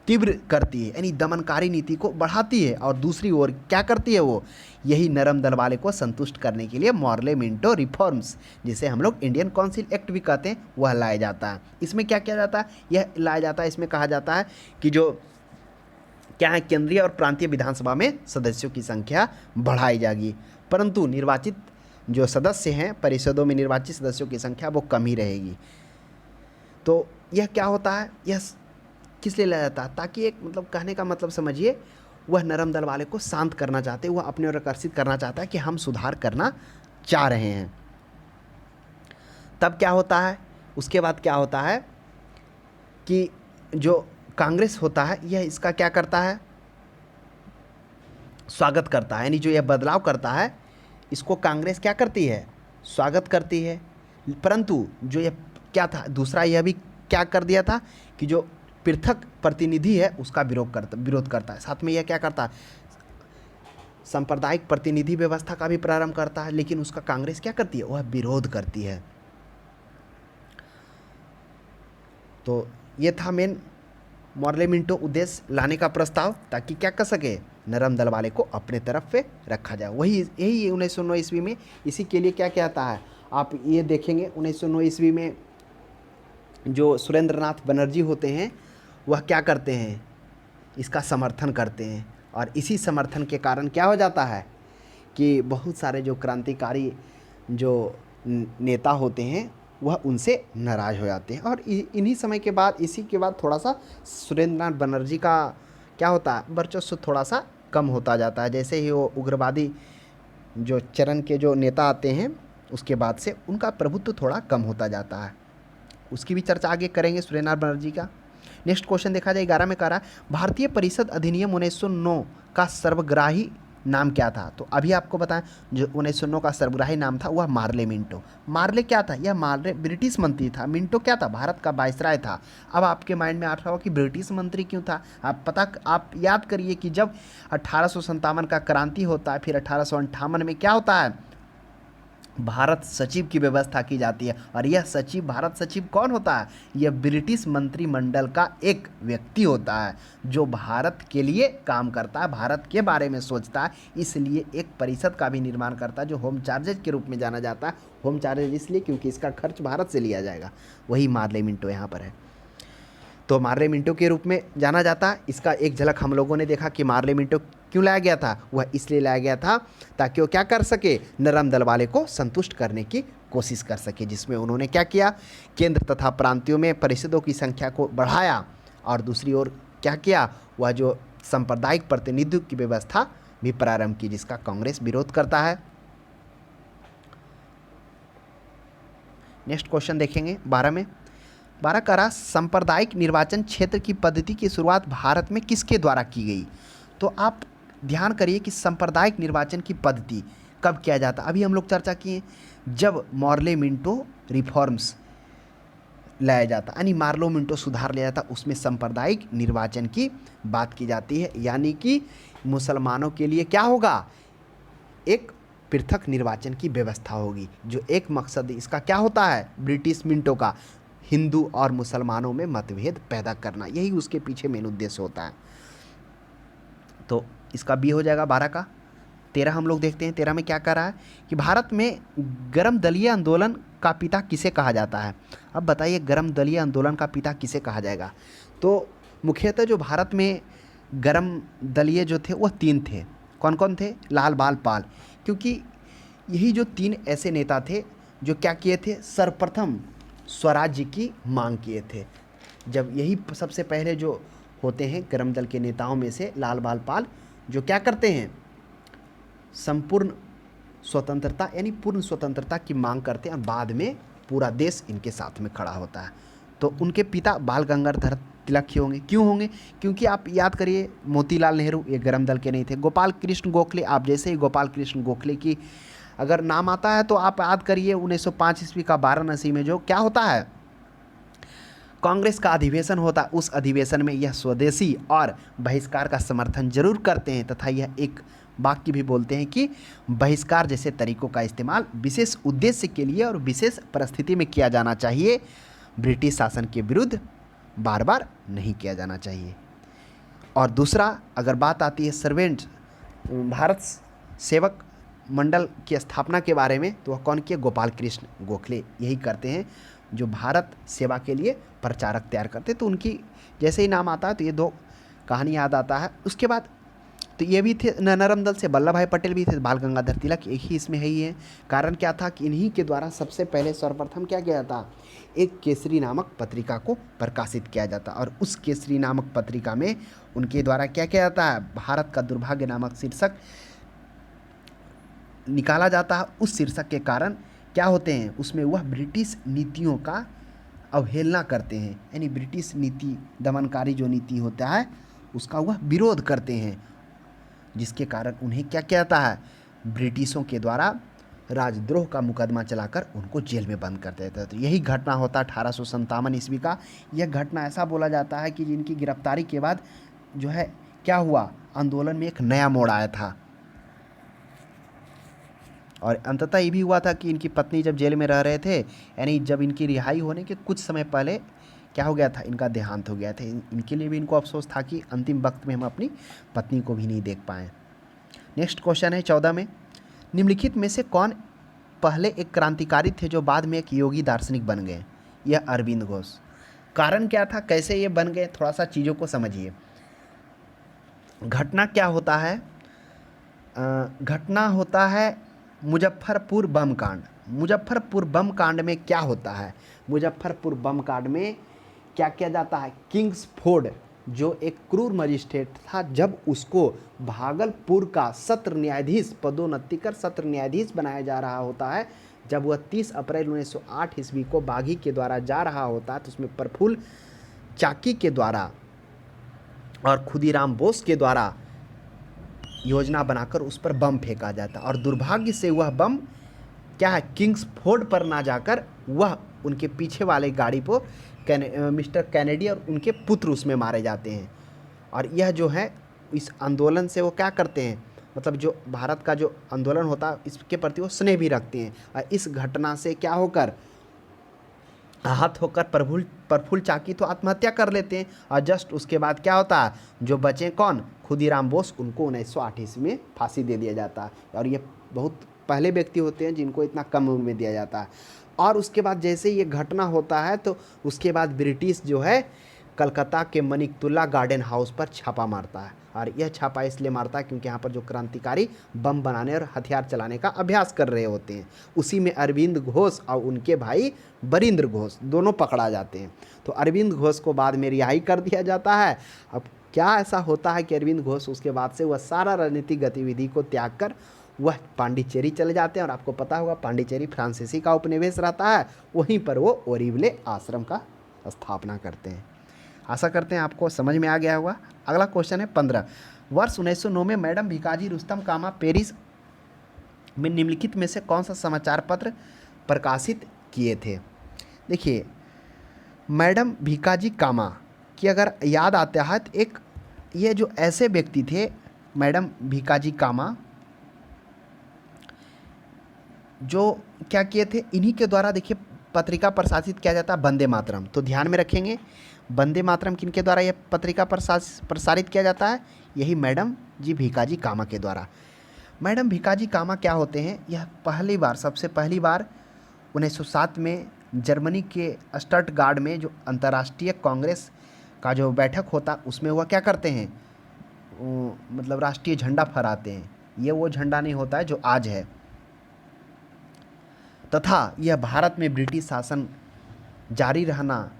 S1: तीव्र करती है, यानी दमनकारी नीति को बढ़ाती है। और दूसरी ओर क्या करती है वो, यही नरम दल वाले को संतुष्ट करने के लिए मॉर्ले मिंटो रिफॉर्म्स, जिसे हम लोग इंडियन काउंसिल एक्ट भी कहते हैं, वह लाया जाता है। इसमें क्या किया जाता है, यह लाया जाता है, इसमें कहा जाता है कि जो क्या है, केंद्रीय और प्रांतीय विधानसभा में सदस्यों की संख्या बढ़ाई जाएगी, परंतु निर्वाचित जो सदस्य हैं परिषदों में निर्वाचित सदस्यों की संख्या वो कम ही रहेगी। तो यह क्या होता है, यह किस लिए लाया जाता है, ताकि एक मतलब कहने का मतलब समझिए, वह नरम दल वाले को शांत करना चाहते हैं, वह अपने ओर आकर्षित करना चाहता है कि हम सुधार करना चाह रहे हैं। तब क्या होता है, उसके बाद क्या होता है कि जो कांग्रेस होता है यह इसका क्या करता है, स्वागत करता है, यानी जो यह बदलाव करता है इसको कांग्रेस क्या करती है, स्वागत करती है। परंतु जो यह क्या था, दूसरा यह भी क्या कर दिया था कि जो पृथक प्रतिनिधि है उसका विरोध करता है। साथ में यह क्या करता है, सांप्रदायिक प्रतिनिधि व्यवस्था का भी प्रारंभ करता है, लेकिन उसका कांग्रेस क्या करती है, वह विरोध करती है। तो ये था मेन मॉर्ले मिंटो उद्देश्य लाने का प्रस्ताव, ताकि क्या कर सके, नरम दल वाले को अपने तरफ पे रखा जाए। वही यही 1909 ईस्वी में इसी के लिए क्या कहता है, आप ये देखेंगे 1909 ईस्वी में जो सुरेंद्रनाथ बनर्जी होते हैं वह क्या करते हैं, इसका समर्थन करते हैं। और इसी समर्थन के कारण क्या हो जाता है कि बहुत सारे जो क्रांतिकारी जो नेता होते हैं वह उनसे नाराज़ हो जाते हैं। और इन्हीं समय के बाद, इसी के बाद थोड़ा सा सुरेंद्रनाथ बनर्जी का क्या होता है, वर्चस्व थोड़ा सा कम होता जाता है। जैसे ही वो उग्रवादी जो चरण के जो नेता आते हैं उसके बाद से उनका प्रभुत्व थोड़ा कम होता जाता है। उसकी भी चर्चा आगे करेंगे सुरेंद्रनाथ बनर्जी का। नेक्स्ट क्वेश्चन देखा जाए 11 में कह रहा है भारतीय परिषद अधिनियम 1909 का सर्वग्राही नाम क्या था। तो अभी आपको बताएं जो 1909 का सर्वग्राही नाम था वह मार्ले मिंटो। मार्ले क्या था, यह मार्ले ब्रिटिश मंत्री था, मिंटो क्या था, भारत का वायसराय था। अब आपके माइंड में आ रहा होगा कि ब्रिटिश मंत्री क्यों था, आप याद करिए कि जब 1857 का क्रांति होता है, फिर 1858 में क्या होता है, भारत सचिव की व्यवस्था की जाती है। और यह सचिव, भारत सचिव कौन होता है, यह ब्रिटिश मंत्रिमंडल का एक व्यक्ति होता है जो भारत के लिए काम करता है, भारत के बारे में सोचता है। इसलिए एक परिषद का भी निर्माण करता है जो होम चार्जेज के रूप में जाना जाता है। होम चार्जेज इसलिए क्योंकि इसका खर्च भारत से लिया जाएगा। वही मार्ले मिंटो यहाँ पर है, तो मार्ले मिंटो के रूप में जाना जाता है। इसका एक झलक हम लोगों ने देखा कि मार्ले मिंटो क्यों लाया गया था, वह इसलिए लाया गया था ताकि वो क्या कर सके, नरम दल वाले को संतुष्ट करने की कोशिश कर सके। जिसमें उन्होंने क्या किया, केंद्र तथा प्रांतियों में परिषदों की संख्या को बढ़ाया, और दूसरी ओर क्या किया, वह जो सांप्रदायिक प्रतिनिधित्व की व्यवस्था भी प्रारंभ की, जिसका कांग्रेस विरोध करता है। नेक्स्ट क्वेश्चन देखेंगे 12 में। 12 कह रहा सांप्रदायिक निर्वाचन क्षेत्र की पद्धति की शुरुआत भारत में किसके द्वारा की गई। तो आप ध्यान करिए कि सांप्रदायिक निर्वाचन की पद्धति कब किया जाता। अभी हम लोग चर्चा किए जब मॉर्ले मिंटो रिफॉर्म्स लाया जाता, यानी मार्लो मिंटो सुधार लिया जाता, उसमें सांप्रदायिक निर्वाचन की बात की जाती है। यानी कि मुसलमानों के लिए क्या होगा, एक पृथक निर्वाचन की व्यवस्था होगी। जो एक मकसद इसका क्या होता है, ब्रिटिश मिंटो का, हिंदू और मुसलमानों में मतभेद पैदा करना, यही उसके पीछे मेन उद्देश्य होता है। तो इसका बी हो जाएगा 12 का। 13 हम लोग देखते हैं। 13 में क्या कह रहा है कि भारत में गर्म दलीय आंदोलन का पिता किसे कहा जाता है। अब बताइए गर्म दलीय आंदोलन का पिता किसे कहा जाएगा। तो मुख्यतः जो भारत में गर्म दलीय जो थे वह 3 थे। कौन कौन थे, लाल बाल पाल, क्योंकि यही जो 3 ऐसे नेता थे जो क्या किए थे, सर्वप्रथम स्वराज्य की मांग किए थे। जब यही सबसे पहले जो होते हैं गर्म दल के नेताओं में से लाल बाल पाल, जो क्या करते हैं, संपूर्ण स्वतंत्रता यानी पूर्ण स्वतंत्रता की मांग करते हैं, और बाद में पूरा देश इनके साथ में खड़ा होता है। तो उनके पिता बाल गंगाधर तिलक ही होंगे। क्यों होंगे, क्योंकि आप याद करिए मोतीलाल नेहरू ये गर्म दल के नहीं थे। गोपाल कृष्ण गोखले, आप जैसे ही गोपाल कृष्ण गोखले की अगर नाम आता है तो आप याद करिए 1905 ईस्वी का वाराणसी में जो क्या होता है, कांग्रेस का अधिवेशन होता है। उस अधिवेशन में यह स्वदेशी और बहिष्कार का समर्थन जरूर करते हैं, तथा यह एक वाक्य भी बोलते हैं कि बहिष्कार जैसे तरीकों का इस्तेमाल विशेष उद्देश्य के लिए और विशेष परिस्थिति में किया जाना चाहिए, ब्रिटिश शासन के विरुद्ध बार बार नहीं किया जाना चाहिए। और दूसरा अगर बात आती है सर्वेंट भारत सेवक मंडल की स्थापना के बारे में, तो वह कौन किए? गोपाल कृष्ण गोखले यही करते हैं, जो भारत सेवा के लिए प्रचारक तैयार करते हैं। तो उनकी जैसे ही नाम आता है तो ये दो कहानी याद आता है। उसके बाद तो ये भी थे नरम दल से वल्लभ भाई पटेल भी थे, बाल गंगाधर तिलक एक ही इसमें है ही है। कारण क्या था कि इन्हीं के द्वारा सबसे पहले सर्वप्रथम क्या किया जाता, एक केसरी नामक पत्रिका को प्रकाशित किया जाता, और उस केसरी नामक पत्रिका में उनके द्वारा क्या किया जाता है, भारत का दुर्भाग्य नामक शीर्षक निकाला जाता है। उस शीर्षक के कारण क्या होते हैं, उसमें वह ब्रिटिश नीतियों का अवहेलना करते हैं, यानी ब्रिटिश नीति दमनकारी जो नीति होता है उसका वह विरोध करते हैं, जिसके कारण उन्हें क्या किया जाता है, ब्रिटिशों के द्वारा राजद्रोह का मुकदमा चलाकर उनको जेल में बंद कर देता है। तो यही घटना होता है 1857 ईस्वी का। यह घटना ऐसा बोला जाता है कि जिनकी गिरफ्तारी के बाद जो है क्या हुआ, आंदोलन में एक नया मोड़ आया था। और अंततः ये भी हुआ था कि इनकी पत्नी जब जेल में रह रहे थे, यानी जब इनकी रिहाई होने के कुछ समय पहले क्या हो गया था, इनका देहांत हो गया था। इनके लिए भी इनको अफसोस था कि अंतिम वक्त में हम अपनी पत्नी को भी नहीं देख पाए। नेक्स्ट क्वेश्चन है 14 में, निम्नलिखित में से कौन पहले एक क्रांतिकारी थे जो बाद में एक योगी दार्शनिक बन गए? यह अरविंद घोष। कारण क्या था, कैसे ये बन गए, थोड़ा सा चीज़ों को समझिए। घटना क्या होता है, घटना होता है मुजफ्फरपुर बम कांड। मुजफ्फरपुर बम कांड में क्या होता है, मुजफ्फरपुर बम कांड में क्या किया जाता है, किंग्सफोर्ड जो एक क्रूर मजिस्ट्रेट था, जब उसको भागलपुर का सत्र न्यायाधीश पदोन्नति कर सत्र न्यायाधीश बनाया जा रहा होता है, जब वह 30 अप्रैल 1908 ईस्वी को बागी के द्वारा जा रहा होता है, तो उसमें प्रफुल्ल चाकी के द्वारा और खुदीराम बोस के द्वारा योजना बनाकर उस पर बम फेंका जाता, और दुर्भाग्य से वह बम क्या है, किंग्सफोर्ड पर ना जाकर वह उनके पीछे वाले गाड़ी पर मिस्टर कैनेडी और उनके पुत्र उसमें मारे जाते हैं। और यह जो है इस आंदोलन से वो क्या करते हैं, मतलब जो भारत का जो आंदोलन होता है इसके प्रति वो स्नेह भी रखते हैं। और इस घटना से क्या होकर आहत होकर प्रफुल्ल चाकी तो आत्महत्या कर लेते हैं, और जस्ट उसके बाद क्या होता है, जो बचे कौन, खुदीराम बोस, उनको 1908 ईस्वी में फांसी दे दिया जाता है। और ये बहुत पहले व्यक्ति होते हैं जिनको इतना कम उम्र में दिया जाता है। और उसके बाद जैसे ये घटना होता है तो उसके बाद ब्रिटिश जो है कलकत्ता के मनिकतुल्ला गार्डन हाउस पर छापा मारता है, और यह छापा इसलिए मारता है क्योंकि यहाँ पर जो क्रांतिकारी बम बनाने और हथियार चलाने का अभ्यास कर रहे होते हैं, उसी में अरविंद घोष और उनके भाई बरिंद्र घोष दोनों पकड़ा जाते हैं। तो अरविंद घोष को बाद में रिहाई कर दिया जाता है। अब क्या ऐसा होता है कि अरविंद घोष उसके बाद से वह सारा राजनीतिक गतिविधि को त्याग कर वह पांडिचेरी चले जाते हैं, और आपको पता होगा पांडिचेरी फ्रांसीसी का उपनिवेश रहता है, वहीं पर वो ओरिवले आश्रम का स्थापना करते हैं। आशा करते हैं आपको समझ में आ गया होगा। अगला क्वेश्चन है 15, वर्ष 1909 में मैडम भिकाजी रुस्तम कामा पेरिस में निम्नलिखित में से कौन सा समाचार पत्र प्रकाशित किए थे? देखिए, मैडम भिकाजी कामा की अगर याद आता है तो एक ये जो ऐसे व्यक्ति थे, मैडम भिकाजी कामा, जो क्या किए थे, इन्हीं के द्वारा देखिए पत्रिका प्रकाशित किया जाता है वंदे मातरम। तो ध्यान में रखेंगे, वंदे मातरम किनके द्वारा यह पत्रिका प्रसारित किया जाता है, यही मैडम जी भिकाजी कामा के द्वारा। मैडम भिकाजी कामा क्या होते हैं, यह पहली बार, सबसे पहली बार 1907 में जर्मनी के स्टटगार्ड में जो अंतर्राष्ट्रीय कांग्रेस का जो बैठक होता उसमें वह क्या करते हैं, मतलब राष्ट्रीय झंडा फहराते हैं। ये वो झंडा नहीं होता है जो आज है, तथा यह भारत में ब्रिटिश शासन जारी रहना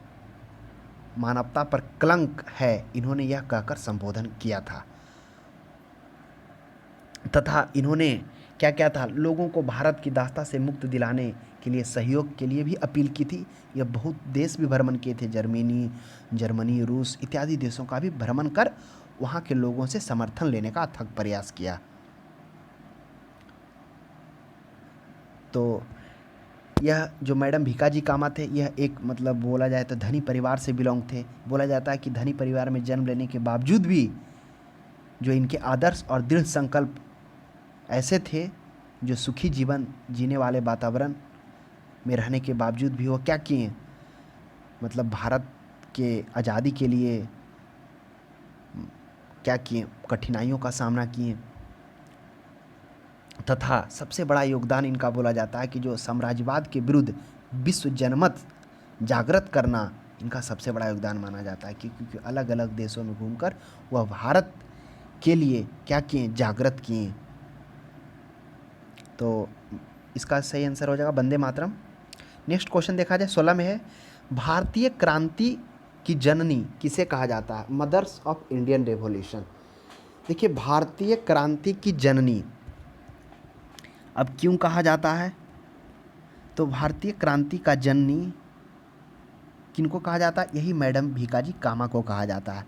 S1: मानवता पर कलंक है, इन्होंने यह कहकर संबोधन किया था। तथा इन्होंने क्या किया था, लोगों को भारत की दास्ता से मुक्त दिलाने के लिए सहयोग के लिए भी अपील की थी। यह बहुत देश भी भ्रमण किए थे, जर्मनी, रूस इत्यादि देशों का भी भ्रमण कर वहाँ के लोगों से समर्थन लेने का अथक प्रयास किया। तो यह जो मैडम भिकाजी कामा थे, यह एक मतलब बोला जाए तो धनी परिवार से बिलोंग थे। बोला जाता है कि धनी परिवार में जन्म लेने के बावजूद भी जो इनके आदर्श और दृढ़ संकल्प ऐसे थे, जो सुखी जीवन जीने वाले वातावरण में रहने के बावजूद भी वो क्या किए, मतलब भारत के आज़ादी के लिए क्या किए, कठिनाइयों का सामना किए, तथा सबसे बड़ा योगदान इनका बोला जाता है कि जो साम्राज्यवाद के विरुद्ध विश्व जनमत जागृत करना इनका सबसे बड़ा योगदान माना जाता है, क्योंकि अलग अलग देशों में घूमकर वह भारत के लिए क्या किए, जागृत किए। तो इसका सही आंसर हो जाएगा वंदे मातरम। नेक्स्ट क्वेश्चन देखा जाए 16 में है, भारतीय क्रांति की जननी किसे कहा जाता है, मदर्स ऑफ इंडियन रेवोल्यूशन। देखिए भारतीय क्रांति की जननी अब क्यों कहा जाता है, तो भारतीय क्रांति का जननी किनको कहा जाता है, यही मैडम भीकाजी कामा को कहा जाता है।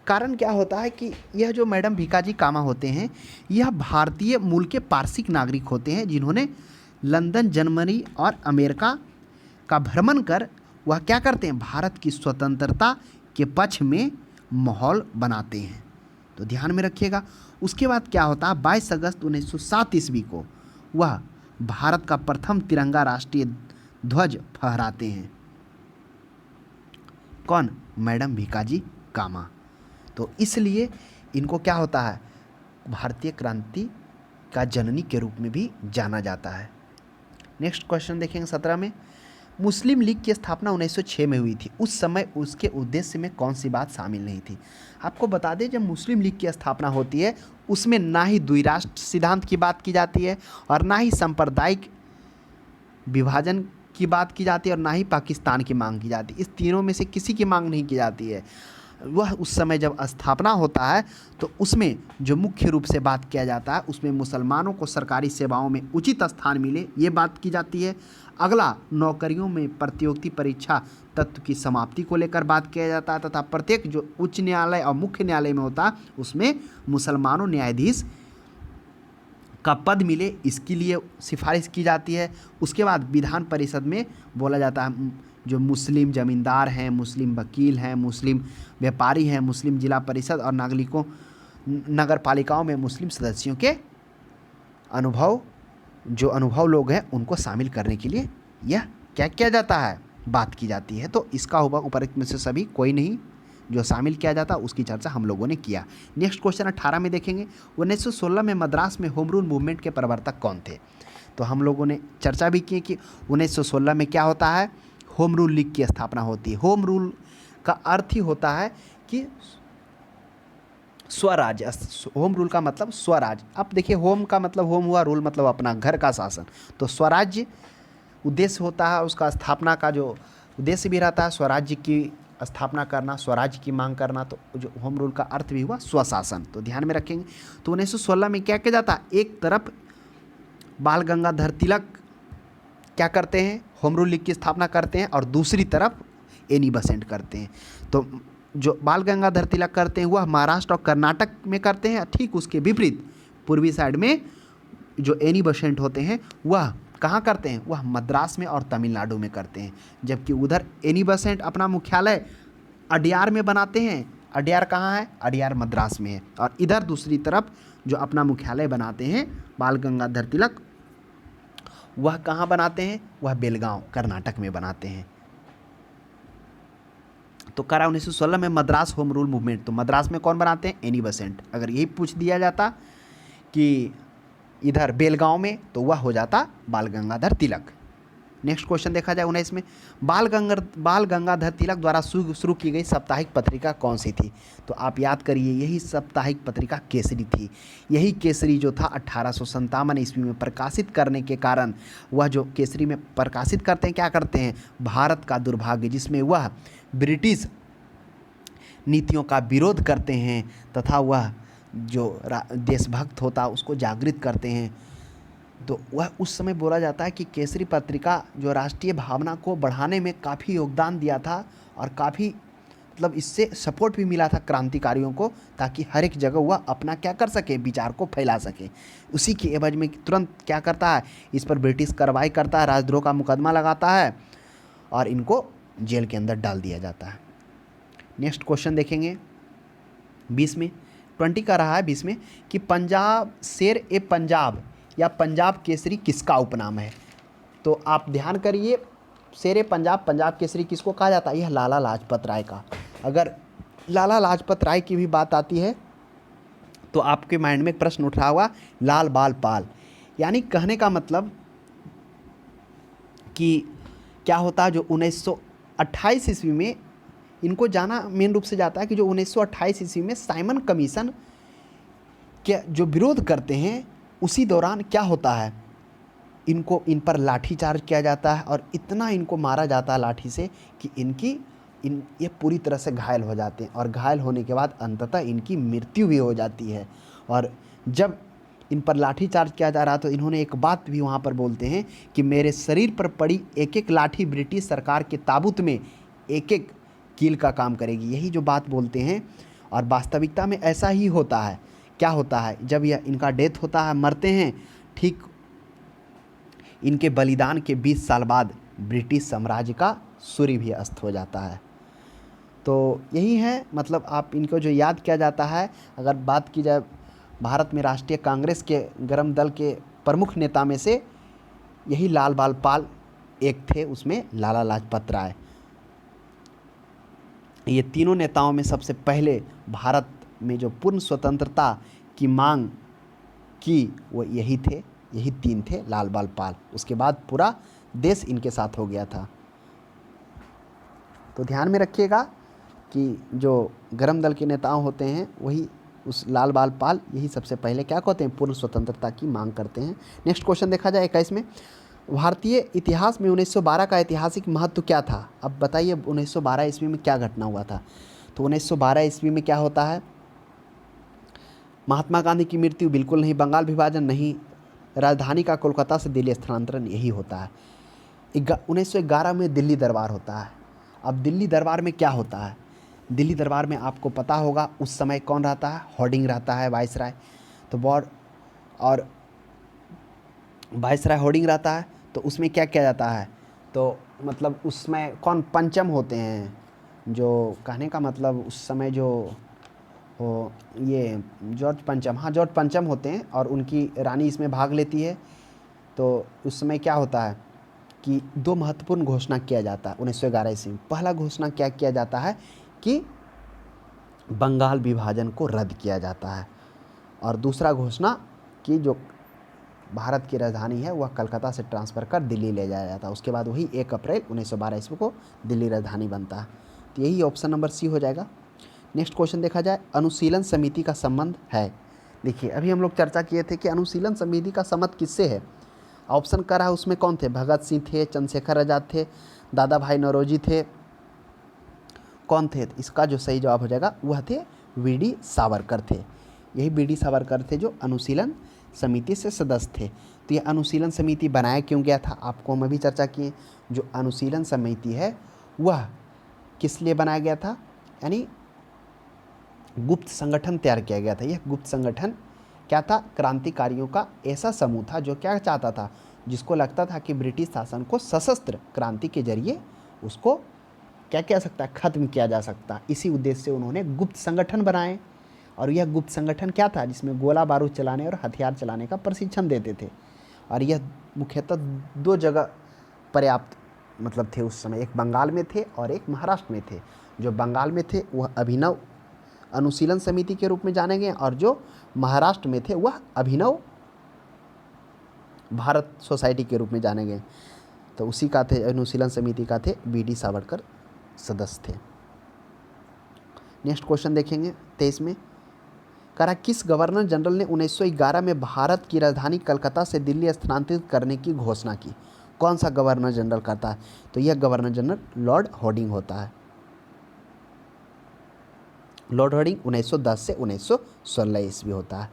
S1: कारण क्या होता है कि यह जो मैडम भीकाजी कामा होते हैं यह भारतीय मूल के पारसिक नागरिक होते हैं, जिन्होंने लंदन, जर्मनी और अमेरिका का भ्रमण कर वह क्या करते हैं, भारत की स्वतंत्रता के पक्ष में माहौल बनाते हैं। तो ध्यान में रखिएगा। उसके बाद क्या होता है, 22 अगस्त 1907 ईस्वी को वह भारत का प्रथम तिरंगा राष्ट्रीय ध्वज फहराते हैं। कौन, मैडम भीकाजी कामा। तो इसलिए इनको क्या होता है, भारतीय क्रांति का जननी के रूप में भी जाना जाता है। नेक्स्ट क्वेश्चन देखेंगे 17 में, मुस्लिम लीग की स्थापना 1906 में हुई थी, उस समय उसके उद्देश्य में कौन सी बात शामिल नहीं थी। आपको बता दें जब मुस्लिम लीग की स्थापना होती है उसमें ना ही द्विराष्ट्र सिद्धांत की बात की जाती है और ना ही सांप्रदायिक विभाजन की बात की जाती है और ना ही पाकिस्तान की मांग की जाती है। इस तीनों में से किसी की मांग नहीं की जाती है। वह उस समय जब स्थापना होता है तो उसमें जो मुख्य रूप से बात किया जाता है उसमें मुसलमानों को सरकारी सेवाओं में उचित स्थान मिले, ये बात की जाती है। अगला, नौकरियों में प्रतियोगिता परीक्षा तत्व की समाप्ति को लेकर बात किया जाता है तथा प्रत्येक जो उच्च न्यायालय और मुख्य न्यायालय में होता है उसमें मुसलमानों न्यायाधीश का पद मिले, इसके लिए सिफारिश की जाती है। उसके बाद विधान परिषद में बोला जाता है जो मुस्लिम ज़मींदार हैं, मुस्लिम वकील हैं, मुस्लिम व्यापारी हैं, मुस्लिम जिला परिषद और नागरिकों नगर पालिकाओं में मुस्लिम सदस्यों के अनुभव लोग हैं उनको शामिल करने के लिए यह क्या किया जाता है, बात की जाती है। तो इसका होगा उपरोक्त में से सभी कोई नहीं जो शामिल किया जाता, उसकी चर्चा हम लोगों ने किया। नेक्स्ट क्वेश्चन 18 में देखेंगे, 1916 में मद्रास में होम रूल मूवमेंट के प्रवर्तक कौन थे। तो हम लोगों ने चर्चा भी की कि 1916 में क्या होता है, होम रूल लीग की स्थापना होती है। होम रूल का अर्थ ही होता है कि स्वराज। होम रूल का मतलब स्वराज। अब देखिए होम का मतलब होम हुआ, रूल मतलब अपना घर का शासन। तो स्वराज्य उद्देश्य होता है, उसका स्थापना का जो उद्देश्य भी रहता है स्वराज्य की स्थापना करना, स्वराज्य की मांग करना। तो जो होम रूल का अर्थ भी हुआ स्वशासन, तो ध्यान में रखेंगे। तो 1916 में क्या किया जाता है, एक तरफ बाल गंगाधर तिलक क्या करते हैं, होम रूल लीग की स्थापना करते हैं और दूसरी तरफ एनी बेसेंट करते हैं। तो जो बाल गंगाधर तिलक करते हैं वह महाराष्ट्र और कर्नाटक में करते हैं, ठीक उसके विपरीत पूर्वी साइड में जो एनी बेसेंट होते हैं वह कहाँ करते हैं, वह मद्रास में और तमिलनाडु में करते हैं। जबकि उधर एनी बेसेंट अपना मुख्यालय अडयार में बनाते हैं। अडयार कहाँ है, अडयार मद्रास में है। और इधर दूसरी तरफ जो अपना मुख्यालय बनाते हैं बाल गंगाधर तिलक, वह कहाँ बनाते हैं, वह बेलगांव कर्नाटक में बनाते हैं। तो करा 1916 में मद्रास होम रूल मूवमेंट। तो मद्रास में कौन बनाते हैं, एनी बेसेंट। अगर यही पूछ दिया जाता कि इधर बेलगांव में, तो वह हो जाता बाल गंगाधर तिलक। नेक्स्ट क्वेश्चन देखा जाए 19 में, बाल गंगाधर तिलक द्वारा शुरू की गई साप्ताहिक पत्रिका कौन सी थी। तो आप याद करिए, यही साप्ताहिक पत्रिका केसरी थी। यही केसरी जो था 1857 ईस्वी में प्रकाशित करने के कारण, वह जो केसरी में प्रकाशित करते हैं क्या करते हैं, भारत का दुर्भाग्य, जिसमें वह ब्रिटिश नीतियों का विरोध करते हैं तथा वह जो देशभक्त होता उसको जागृत करते हैं। तो वह उस समय बोला जाता है कि केसरी पत्रिका जो राष्ट्रीय भावना को बढ़ाने में काफ़ी योगदान दिया था और काफ़ी मतलब इससे सपोर्ट भी मिला था क्रांतिकारियों को, ताकि हर एक जगह वह अपना क्या कर सके, विचार को फैला सके। उसी के एवज में तुरंत क्या करता है, इस पर ब्रिटिश कार्रवाई करता है, राजद्रोह का मुकदमा लगाता है और इनको जेल के अंदर डाल दिया जाता है। नेक्स्ट क्वेश्चन देखेंगे 20 में, 20 का रहा है 20 में कि पंजाब शेर ए पंजाब या पंजाब केसरी किसका उपनाम है। तो आप ध्यान करिए, शेर ए पंजाब, पंजाब केसरी किसको कहा जाता है, यह लाला लाजपत राय का। अगर लाला लाजपत राय की भी बात आती है तो आपके माइंड में एक प्रश्न उठ रहा होगा, लाल बाल पाल, यानी कहने का मतलब कि क्या होता है, जो 1928 ईस्वी में, इनको जाना मेन रूप से जाता है कि जो 1928 ईस्वी में साइमन कमीशन के जो विरोध करते हैं उसी दौरान क्या होता है, इन पर लाठी चार्ज किया जाता है और इतना इनको मारा जाता है लाठी से कि ये पूरी तरह से घायल हो जाते हैं, और घायल होने के बाद अंततः इनकी मृत्यु भी हो जाती है। और जब इन पर लाठी चार्ज किया जा रहा तो इन्होंने एक बात भी वहाँ पर बोलते हैं कि मेरे शरीर पर पड़ी एक एक लाठी ब्रिटिश सरकार के ताबूत में एक एक कील का काम करेगी, यही जो बात बोलते हैं। और वास्तविकता में ऐसा ही होता है। क्या होता है, जब यह इनका डेथ होता है, मरते हैं, ठीक इनके बलिदान के 20 साल बाद ब्रिटिश साम्राज्य का सूर्य भी अस्त हो जाता है। तो यही है, मतलब आप इनको जो याद किया जाता है। अगर बात की जाए भारत में राष्ट्रीय कांग्रेस के गर्म दल के प्रमुख नेता में से यही लाल बाल पाल एक थे, उसमें लाला लाजपत राय। ये तीनों नेताओं में सबसे पहले भारत में जो पूर्ण स्वतंत्रता की मांग की वो यही थे, यही तीन थे, लाल बाल पाल। उसके बाद पूरा देश इनके साथ हो गया था। तो ध्यान में रखिएगा कि जो गर्म दल के नेता होते हैं वही उस लाल बाल पाल यही सबसे पहले क्या कहते हैं, पूर्ण स्वतंत्रता की मांग करते हैं। नेक्स्ट क्वेश्चन देखा जाए 21 में, भारतीय इतिहास में 1912 का ऐतिहासिक महत्व क्या था। अब बताइए 1912 ईस्वी में क्या घटना हुआ था। तो 1912 ईस्वी में क्या होता है, महात्मा गांधी की मृत्यु बिल्कुल नहीं, बंगाल विभाजन नहीं, राजधानी का कोलकाता से दिल्ली स्थानांतरण यही होता है। 1911 में दिल्ली दरबार होता है। अब दिल्ली दरबार में क्या होता है, दिल्ली दरबार में आपको पता होगा उस समय कौन रहता है, हॉर्डिंग रहता है, वाइसराय। तो और वाइसराय होर्डिंग रहता है, तो उसमें क्या किया जाता है, तो मतलब उसमें कौन पंचम होते हैं, जो कहने का मतलब उस समय जो हो ये जॉर्ज पंचम, हाँ जॉर्ज पंचम होते हैं, और उनकी रानी इसमें भाग लेती है। तो उस समय क्या होता है कि दो महत्वपूर्ण घोषणा किया जाता है 1911 ईस्वी में। पहला घोषणा क्या किया जाता है कि बंगाल विभाजन को रद्द किया जाता है, और दूसरा घोषणा कि जो भारत की राजधानी है वह कलकत्ता से ट्रांसफ़र कर दिल्ली ले जाया जाता है। उसके बाद वही 1 अप्रैल 1912 ईस्वी को दिल्ली राजधानी बनता है। तो यही ऑप्शन नंबर सी हो जाएगा। नेक्स्ट क्वेश्चन देखा जाए, अनुशीलन समिति का संबंध है। देखिए अभी हम लोग चर्चा किए थे कि अनुशीलन समिति का संबंध किससे है। ऑप्शन कर रहा है उसमें कौन थे, भगत सिंह थे, चंद्रशेखर आज़ाद थे, दादा भाई नौरोजी थे, कौन थे। इसका जो सही जवाब हो जाएगा वह थे वीडी सावरकर थे। यही वीडी सावरकर थे जो अनुशीलन समिति से सदस्य थे। तो ये अनुशीलन समिति बनाया क्यों गया था, आपको हम अभी चर्चा किए। जो अनुशीलन समिति है वह किस लिए बनाया गया था, यानी गुप्त संगठन तैयार किया गया था। यह गुप्त संगठन क्या था, क्रांतिकारियों का ऐसा समूह था जो क्या चाहता था, जिसको लगता था कि ब्रिटिश शासन को सशस्त्र क्रांति के जरिए उसको क्या किया सकता है, खत्म किया जा सकता। इसी उद्देश्य से उन्होंने गुप्त संगठन बनाए, और यह गुप्त संगठन क्या था, जिसमें गोला बारूद चलाने और हथियार चलाने का प्रशिक्षण देते थे। और यह मुख्यतः 2 जगह पर्याप्त मतलब थे उस समय, एक बंगाल में थे और एक महाराष्ट्र में थे। जो बंगाल में थे वह अभिनव अनुशीलन समिति के रूप में जाने गए, और जो महाराष्ट्र में थे वह अभिनव भारत सोसाइटी के रूप में जाने गए। तो उसी का थे, अनुशीलन समिति का थे वीडी सावरकर सदस्य थे। नेक्स्ट क्वेश्चन देखेंगे 23 में, करा किस गवर्नर जनरल ने 1911 में भारत की राजधानी कलकत्ता से दिल्ली स्थानांतरित करने की घोषणा की। कौन सा गवर्नर जनरल करता है, तो यह गवर्नर जनरल लॉर्ड हॉर्डिंग होता है। लॉर्ड हॉर्डिंग 1910 से 1916 ईस्वी होता है।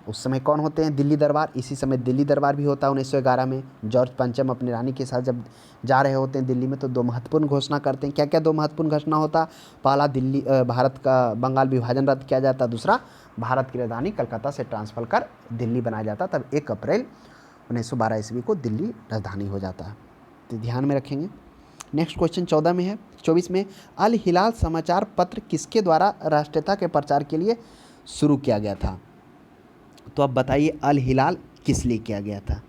S1: उस समय कौन होते हैं, दिल्ली दरबार। इसी समय दिल्ली दरबार भी होता है 1911 में। जॉर्ज पंचम अपनी रानी के साथ जब जा रहे होते हैं दिल्ली में, तो 2 महत्वपूर्ण घोषणा करते हैं। क्या क्या 2 महत्वपूर्ण घोषणा होता, पहला दिल्ली भारत का बंगाल विभाजन रद्द किया जाता, दूसरा भारत की राजधानी कलकत्ता से ट्रांसफर कर दिल्ली बनाया जाता। तब 1 अप्रैल 1912 ईस्वी को दिल्ली राजधानी हो जाता है। तो ध्यान में रखेंगे। नेक्स्ट क्वेश्चन 14 में है, 24 में, अल हिलाल समाचार पत्र किसके द्वारा राष्ट्रीयता के प्रचार के लिए शुरू किया गया था। तो अब बताइए अल हिलाल किस लिए किया गया था।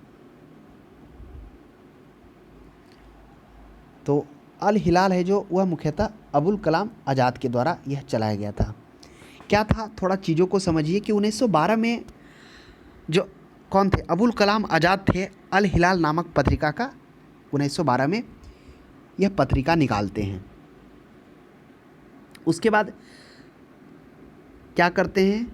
S1: तो अल हिलाल है जो वह मुख्यतः अबुल कलाम आज़ाद के द्वारा यह चलाया गया था। क्या था, थोड़ा चीज़ों को समझिए कि 1912 में जो कौन थे, अबुल कलाम आज़ाद थे, अल हिलाल नामक पत्रिका का 1912 में यह पत्रिका निकालते हैं। उसके बाद क्या करते हैं,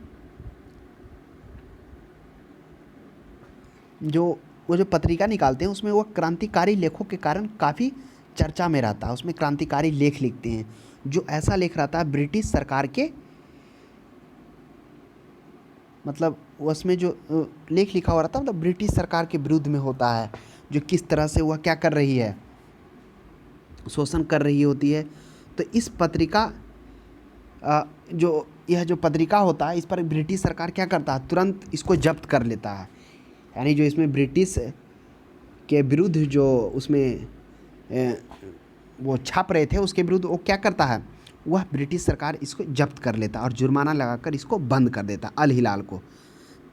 S1: वो जो पत्रिका निकालते हैं उसमें वो क्रांतिकारी लेखों के कारण काफ़ी चर्चा में रहता है। उसमें क्रांतिकारी लेख लिखते हैं, जो ऐसा लेख रहता है ब्रिटिश सरकार के, मतलब उसमें जो लेख लिखा हुआ रहता है मतलब ब्रिटिश सरकार के विरुद्ध में होता है, जो किस तरह से वह क्या कर रही है, शोषण कर रही होती है। तो इस पत्रिका यह जो पत्रिका होता है, इस पर ब्रिटिश सरकार क्या करता है, तुरंत इसको जब्त कर लेता है। यानी जो इसमें ब्रिटिश के विरुद्ध जो उसमें वो छाप रहे थे, उसके विरुद्ध वो क्या करता है, वह ब्रिटिश सरकार इसको जब्त कर लेता और जुर्माना लगाकर इसको बंद कर देता अल हिलाल को।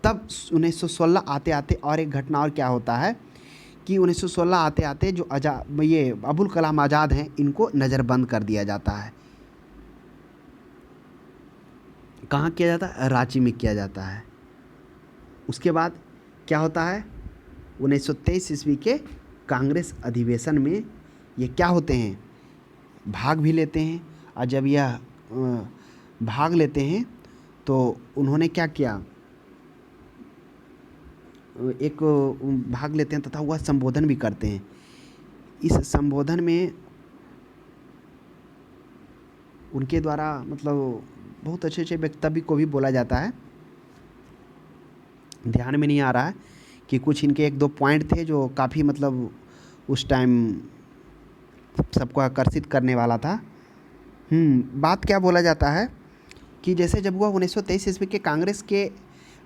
S1: तब 1916 आते आते और एक घटना और क्या होता है कि 1916 आते आते जो ये अबुल कलाम आज़ाद हैं, इनको नज़रबंद कर दिया जाता है। कहाँ किया जाता है, रांची में किया जाता है। उसके बाद क्या होता है, 1923 ईस्वी के कांग्रेस अधिवेशन में ये क्या होते हैं, भाग भी लेते हैं। और जब यह भाग लेते हैं तो उन्होंने क्या किया, एक भाग लेते हैं तथा वह संबोधन भी करते हैं। इस संबोधन में उनके द्वारा मतलब बहुत अच्छे अच्छे वक्तव्य को भी बोला जाता है। ध्यान में नहीं आ रहा है कि कुछ इनके एक दो पॉइंट थे जो काफ़ी मतलब उस टाइम सबको आकर्षित करने वाला था। बात क्या बोला जाता है कि जैसे जब वह 1923 ईस्वी के कांग्रेस के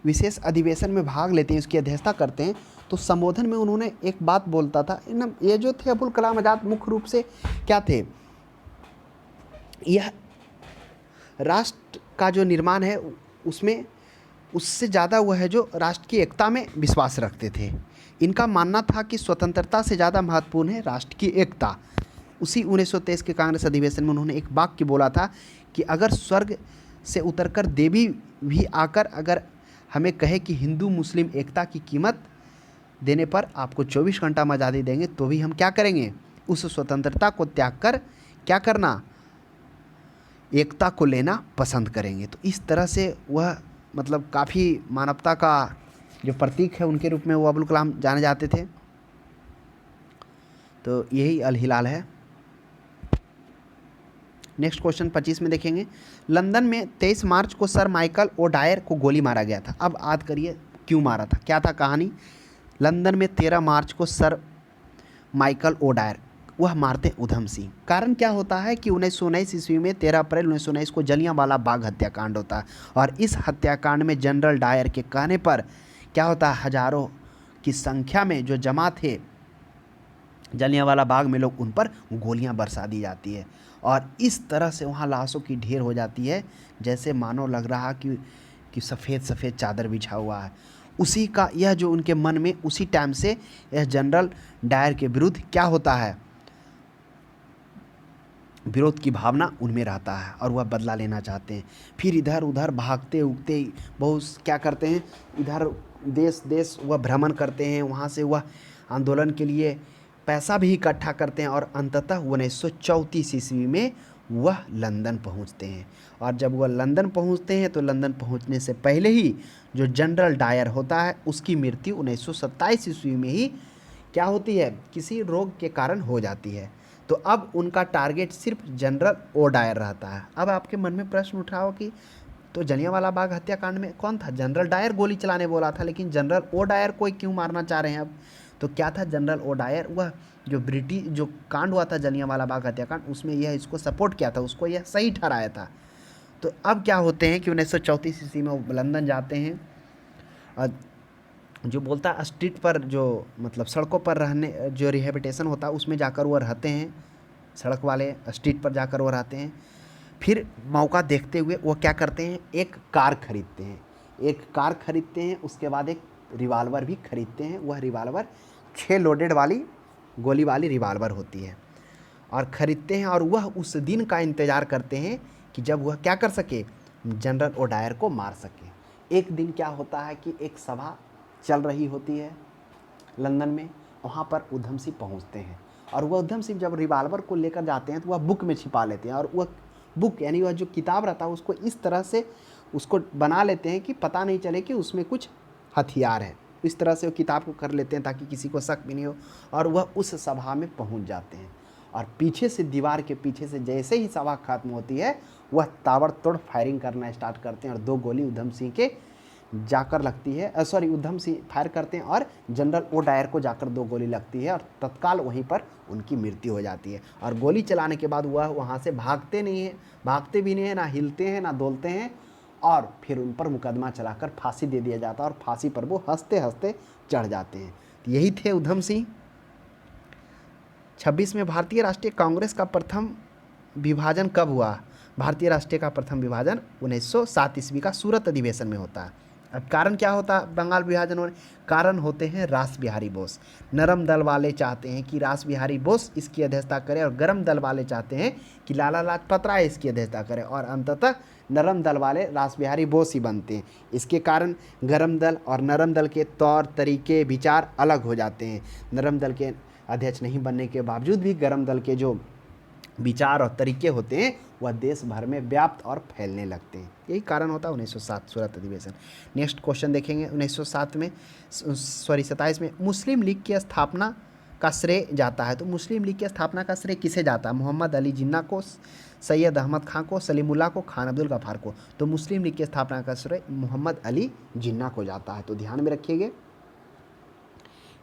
S1: विशेष अधिवेशन में भाग लेते हैं, उसकी अध्यक्षता करते हैं, तो संबोधन में उन्होंने एक बात बोलता था। ये जो थे अबुल कलाम आज़ाद मुख्य रूप से क्या थे, यह राष्ट्र का जो निर्माण है उसमें उससे ज़्यादा वह है जो राष्ट्र की एकता में विश्वास रखते थे। इनका मानना था कि स्वतंत्रता से ज़्यादा महत्वपूर्ण है राष्ट्र की एकता। उसी 1923 के कांग्रेस अधिवेशन में उन्होंने एक वाक्य बोला था कि अगर स्वर्ग से उतरकर देवी भी आकर अगर हमें कहे कि हिंदू मुस्लिम एकता की कीमत देने पर आपको 24 घंटा हम आज़ादी देंगे, तो भी हम क्या करेंगे, उस स्वतंत्रता को त्याग कर क्या करना, एकता को लेना पसंद करेंगे। तो इस तरह से वह मतलब काफ़ी मानवता का जो प्रतीक है उनके रूप में वो अबुल कलाम जाने जाते थे। तो यही अल हिलाल है। नेक्स्ट क्वेश्चन 25 में देखेंगे, लंदन में 23 मार्च को सर माइकल ओडायर को गोली मारा गया था। अब याद करिए क्यों मारा था, क्या था कहानी। लंदन में 13 मार्च को सर माइकल ओडायर वह मारते उधम सिंह। कारण क्या होता है कि 1919 ईस्वी में 13 अप्रैल 1919 को जलियांवाला बाग हत्याकांड होता है, और इस हत्याकांड में जनरल डायर के कहने पर क्या होता है, हजारों की संख्या में जो जमा थे जलियांवाला बाग में लोग, उन पर गोलियां बरसा दी जाती है, और इस तरह से वहाँ लाशों की ढेर हो जाती है, जैसे मानो लग रहा कि सफ़ेद सफ़ेद चादर बिछा हुआ है। उसी का यह जो उनके मन में उसी टाइम से यह जनरल डायर के विरुद्ध क्या होता है, विरोध की भावना उनमें रहता है, और वह बदला लेना चाहते हैं। फिर इधर उधर भागते उगते बहुत क्या करते हैं, इधर देश देश वह भ्रमण करते हैं, वहाँ से वह आंदोलन के लिए पैसा भी इकट्ठा करते हैं, और अंततः 1934 ईस्वी में वह लंदन पहुँचते हैं। और जब वह लंदन पहुँचते हैं तो लंदन पहुँचने से पहले ही जो जनरल डायर होता है उसकी मृत्यु 1927 ईस्वी में ही क्या होती है, किसी रोग के कारण हो जाती है। तो अब उनका टारगेट सिर्फ जनरल ओ डायर रहता है। अब आपके मन में प्रश्न उठा हो कि तो जलियांवाला बाग हत्याकांड में कौन था, जनरल डायर गोली चलाने बोला था, लेकिन जनरल ओ डायर को क्यों मारना चाह रहे हैं अब। तो क्या था, जनरल ओ डायर वह जो ब्रिटिश जो कांड हुआ था जलियांवाला बाग हत्याकांड, उसमें यह इसको सपोर्ट किया था, उसको यह सही ठहराया था। तो अब क्या होते हैं कि 1934 ईस्वी में वो लंदन जाते हैं, और जो बोलता है स्ट्रीट पर जो मतलब सड़कों पर रहने जो रिहेबिटेशन होता है उसमें जाकर वो रहते हैं, सड़क वाले स्ट्रीट पर जाकर वो रहते हैं। फिर मौका देखते हुए वो क्या करते हैं, एक कार खरीदते हैं, उसके बाद एक रिवाल्वर भी खरीदते हैं। वह रिवाल्वर 6 लोडेड वाली गोली वाली रिवाल्वर होती है, और ख़रीदते हैं, और वह उस दिन का इंतज़ार करते हैं कि जब वह क्या कर सके, जनरल ओडायर को मार सके। एक दिन क्या होता है कि एक सभा चल रही होती है लंदन में, वहाँ पर उधम सिंह पहुँचते हैं और वह उधम सिंह जब रिवाल्वर को लेकर जाते हैं तो वह बुक में छिपा लेते हैं और वह बुक यानी वह जो किताब रहता है उसको इस तरह से उसको बना लेते हैं कि पता नहीं चले कि उसमें कुछ हथियार है। इस तरह से वो किताब को कर लेते हैं ताकि किसी को शक भी नहीं हो और वह उस सभा में पहुंच जाते हैं और पीछे से दीवार के पीछे से जैसे ही सभा खत्म होती है वह ताबड़तोड़ फायरिंग करना स्टार्ट करते हैं और 2 गोली उधम सिंह के जाकर लगती है, उधम सिंह फायर करते हैं और जनरल ओडायर को जाकर 2 गोली लगती है और तत्काल वहीं पर उनकी मृत्यु हो जाती है। और गोली चलाने के बाद वह वहाँ से भागते भी नहीं है, ना हिलते हैं ना डोलते हैं और फिर उन पर मुकदमा चलाकर फांसी दे दिया जाता है और फांसी पर वो हंसते हंसते चढ़ जाते हैं। तो यही थे उधम सिंह। 26 में भारतीय राष्ट्रीय कांग्रेस का प्रथम विभाजन कब हुआ? भारतीय राष्ट्रीय का प्रथम विभाजन 1907 ईस्वी का सूरत अधिवेशन में होता है। अब कारण क्या होता बंगाल विभाजन होने? कारण होते हैं रास बिहारी बोस। नरम दल वाले चाहते हैं कि रास बिहारी बोस इसकी अध्यक्षता करें और गरम दल वाले चाहते हैं कि लाला लाजपत राय इसकी अध्यक्षता करें और अंततः नरम दल वाले रास बिहारी बोस ही बनते हैं। इसके कारण गरम दल और नरम दल के तौर तरीके विचार अलग हो जाते हैं। नरम दल के अध्यक्ष नहीं बनने के बावजूद भी गरम दल के जो विचार और तरीके होते हैं वह देश भर में व्याप्त और फैलने लगते हैं। यही कारण होता है 1907 सूरत अधिवेशन। नेक्स्ट क्वेश्चन देखेंगे 27 में मुस्लिम लीग की स्थापना का श्रेय जाता है। तो मुस्लिम लीग की स्थापना का श्रेय किसे जाता है? मोहम्मद अली जिन्ना को, सैयद अहमद खां को, सलीमुल्लाह को, खान अब्दुल गफ्फार को। तो मुस्लिम लीग की स्थापना का श्रेय मोहम्मद अली जिन्ना को जाता है। तो ध्यान में रखिएगा।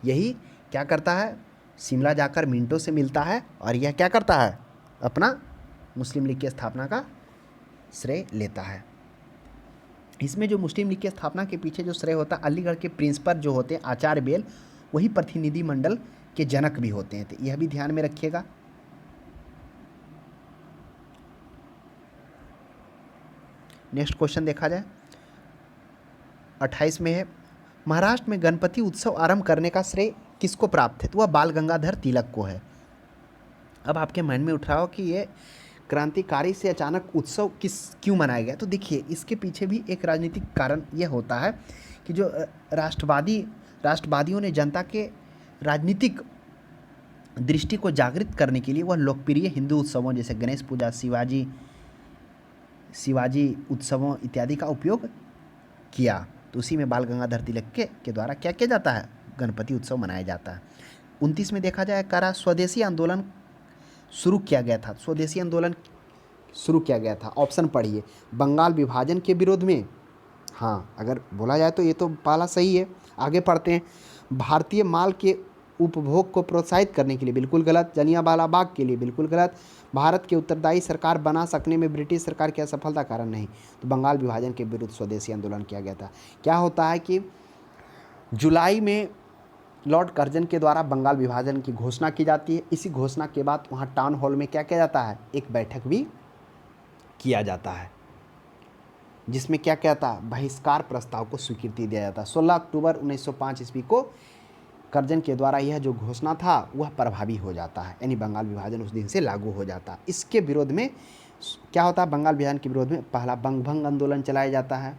S1: यही क्या करता है? शिमला जाकर मिंटो से मिलता है और यह क्या करता है? अपना मुस्लिम लीग की स्थापना का श्रेय लेता है। इसमें जो मुस्लिम लीग की स्थापना के पीछे जो श्रेय होता है, अलीगढ़ के प्रिंसिपल जो होते हैं आचार्य बेल, वही प्रतिनिधि मंडल के जनक भी होते हैं। तो यह भी ध्यान में रखिएगा। नेक्स्ट क्वेश्चन देखा जाए 28 में है, महाराष्ट्र में गणपति उत्सव आरंभ करने का श्रेय किसको प्राप्त है? तो वह बाल गंगाधर तिलक को है। अब आपके माइंड में उठ रहा हो कि ये क्रांतिकारी से अचानक उत्सव क्यों मनाया गया? तो देखिए इसके पीछे भी एक राजनीतिक कारण यह होता है कि जो राष्ट्रवादियों ने जनता के राजनीतिक दृष्टि को जागृत करने के लिए वह लोकप्रिय हिंदू उत्सवों जैसे गणेश पूजा, शिवाजी उत्सवों इत्यादि का उपयोग किया। तो उसी में बाल गंगाधर तिलक के द्वारा क्या किया जाता है? गणपति उत्सव मनाया जाता है। 29 में देखा जाए करा स्वदेशी आंदोलन शुरू किया गया था। स्वदेशी आंदोलन शुरू किया गया था। ऑप्शन पढ़िए। बंगाल विभाजन के विरोध में, हाँ अगर बोला जाए तो ये तो पहला सही है। आगे पढ़ते हैं। भारतीय माल के उपभोग को प्रोत्साहित करने के लिए, बिल्कुल गलत। जलियांवाला बाग के लिए, बिल्कुल गलत। भारत के उत्तरदायी सरकार बना सकने में ब्रिटिश सरकार की असफलता कारण नहीं। तो बंगाल विभाजन के विरुद्ध स्वदेशी आंदोलन किया गया था। क्या होता है कि जुलाई में लॉर्ड कर्जन के द्वारा बंगाल विभाजन की घोषणा की जाती है। इसी घोषणा के बाद वहाँ टाउन हॉल में क्या किया जाता है? एक बैठक भी किया जाता है जिसमें क्या कहता है? बहिष्कार प्रस्ताव को स्वीकृति दिया जाता है। 16 अक्टूबर 1905 ईस्वी को कर्जन के द्वारा यह जो घोषणा था वह प्रभावी हो जाता है, यानी बंगाल विभाजन उस दिन से लागू हो जाता है। इसके विरोध में क्या होता है? बंगाल विभाजन के विरोध में पहला बंग भंग आंदोलन चलाया जाता है।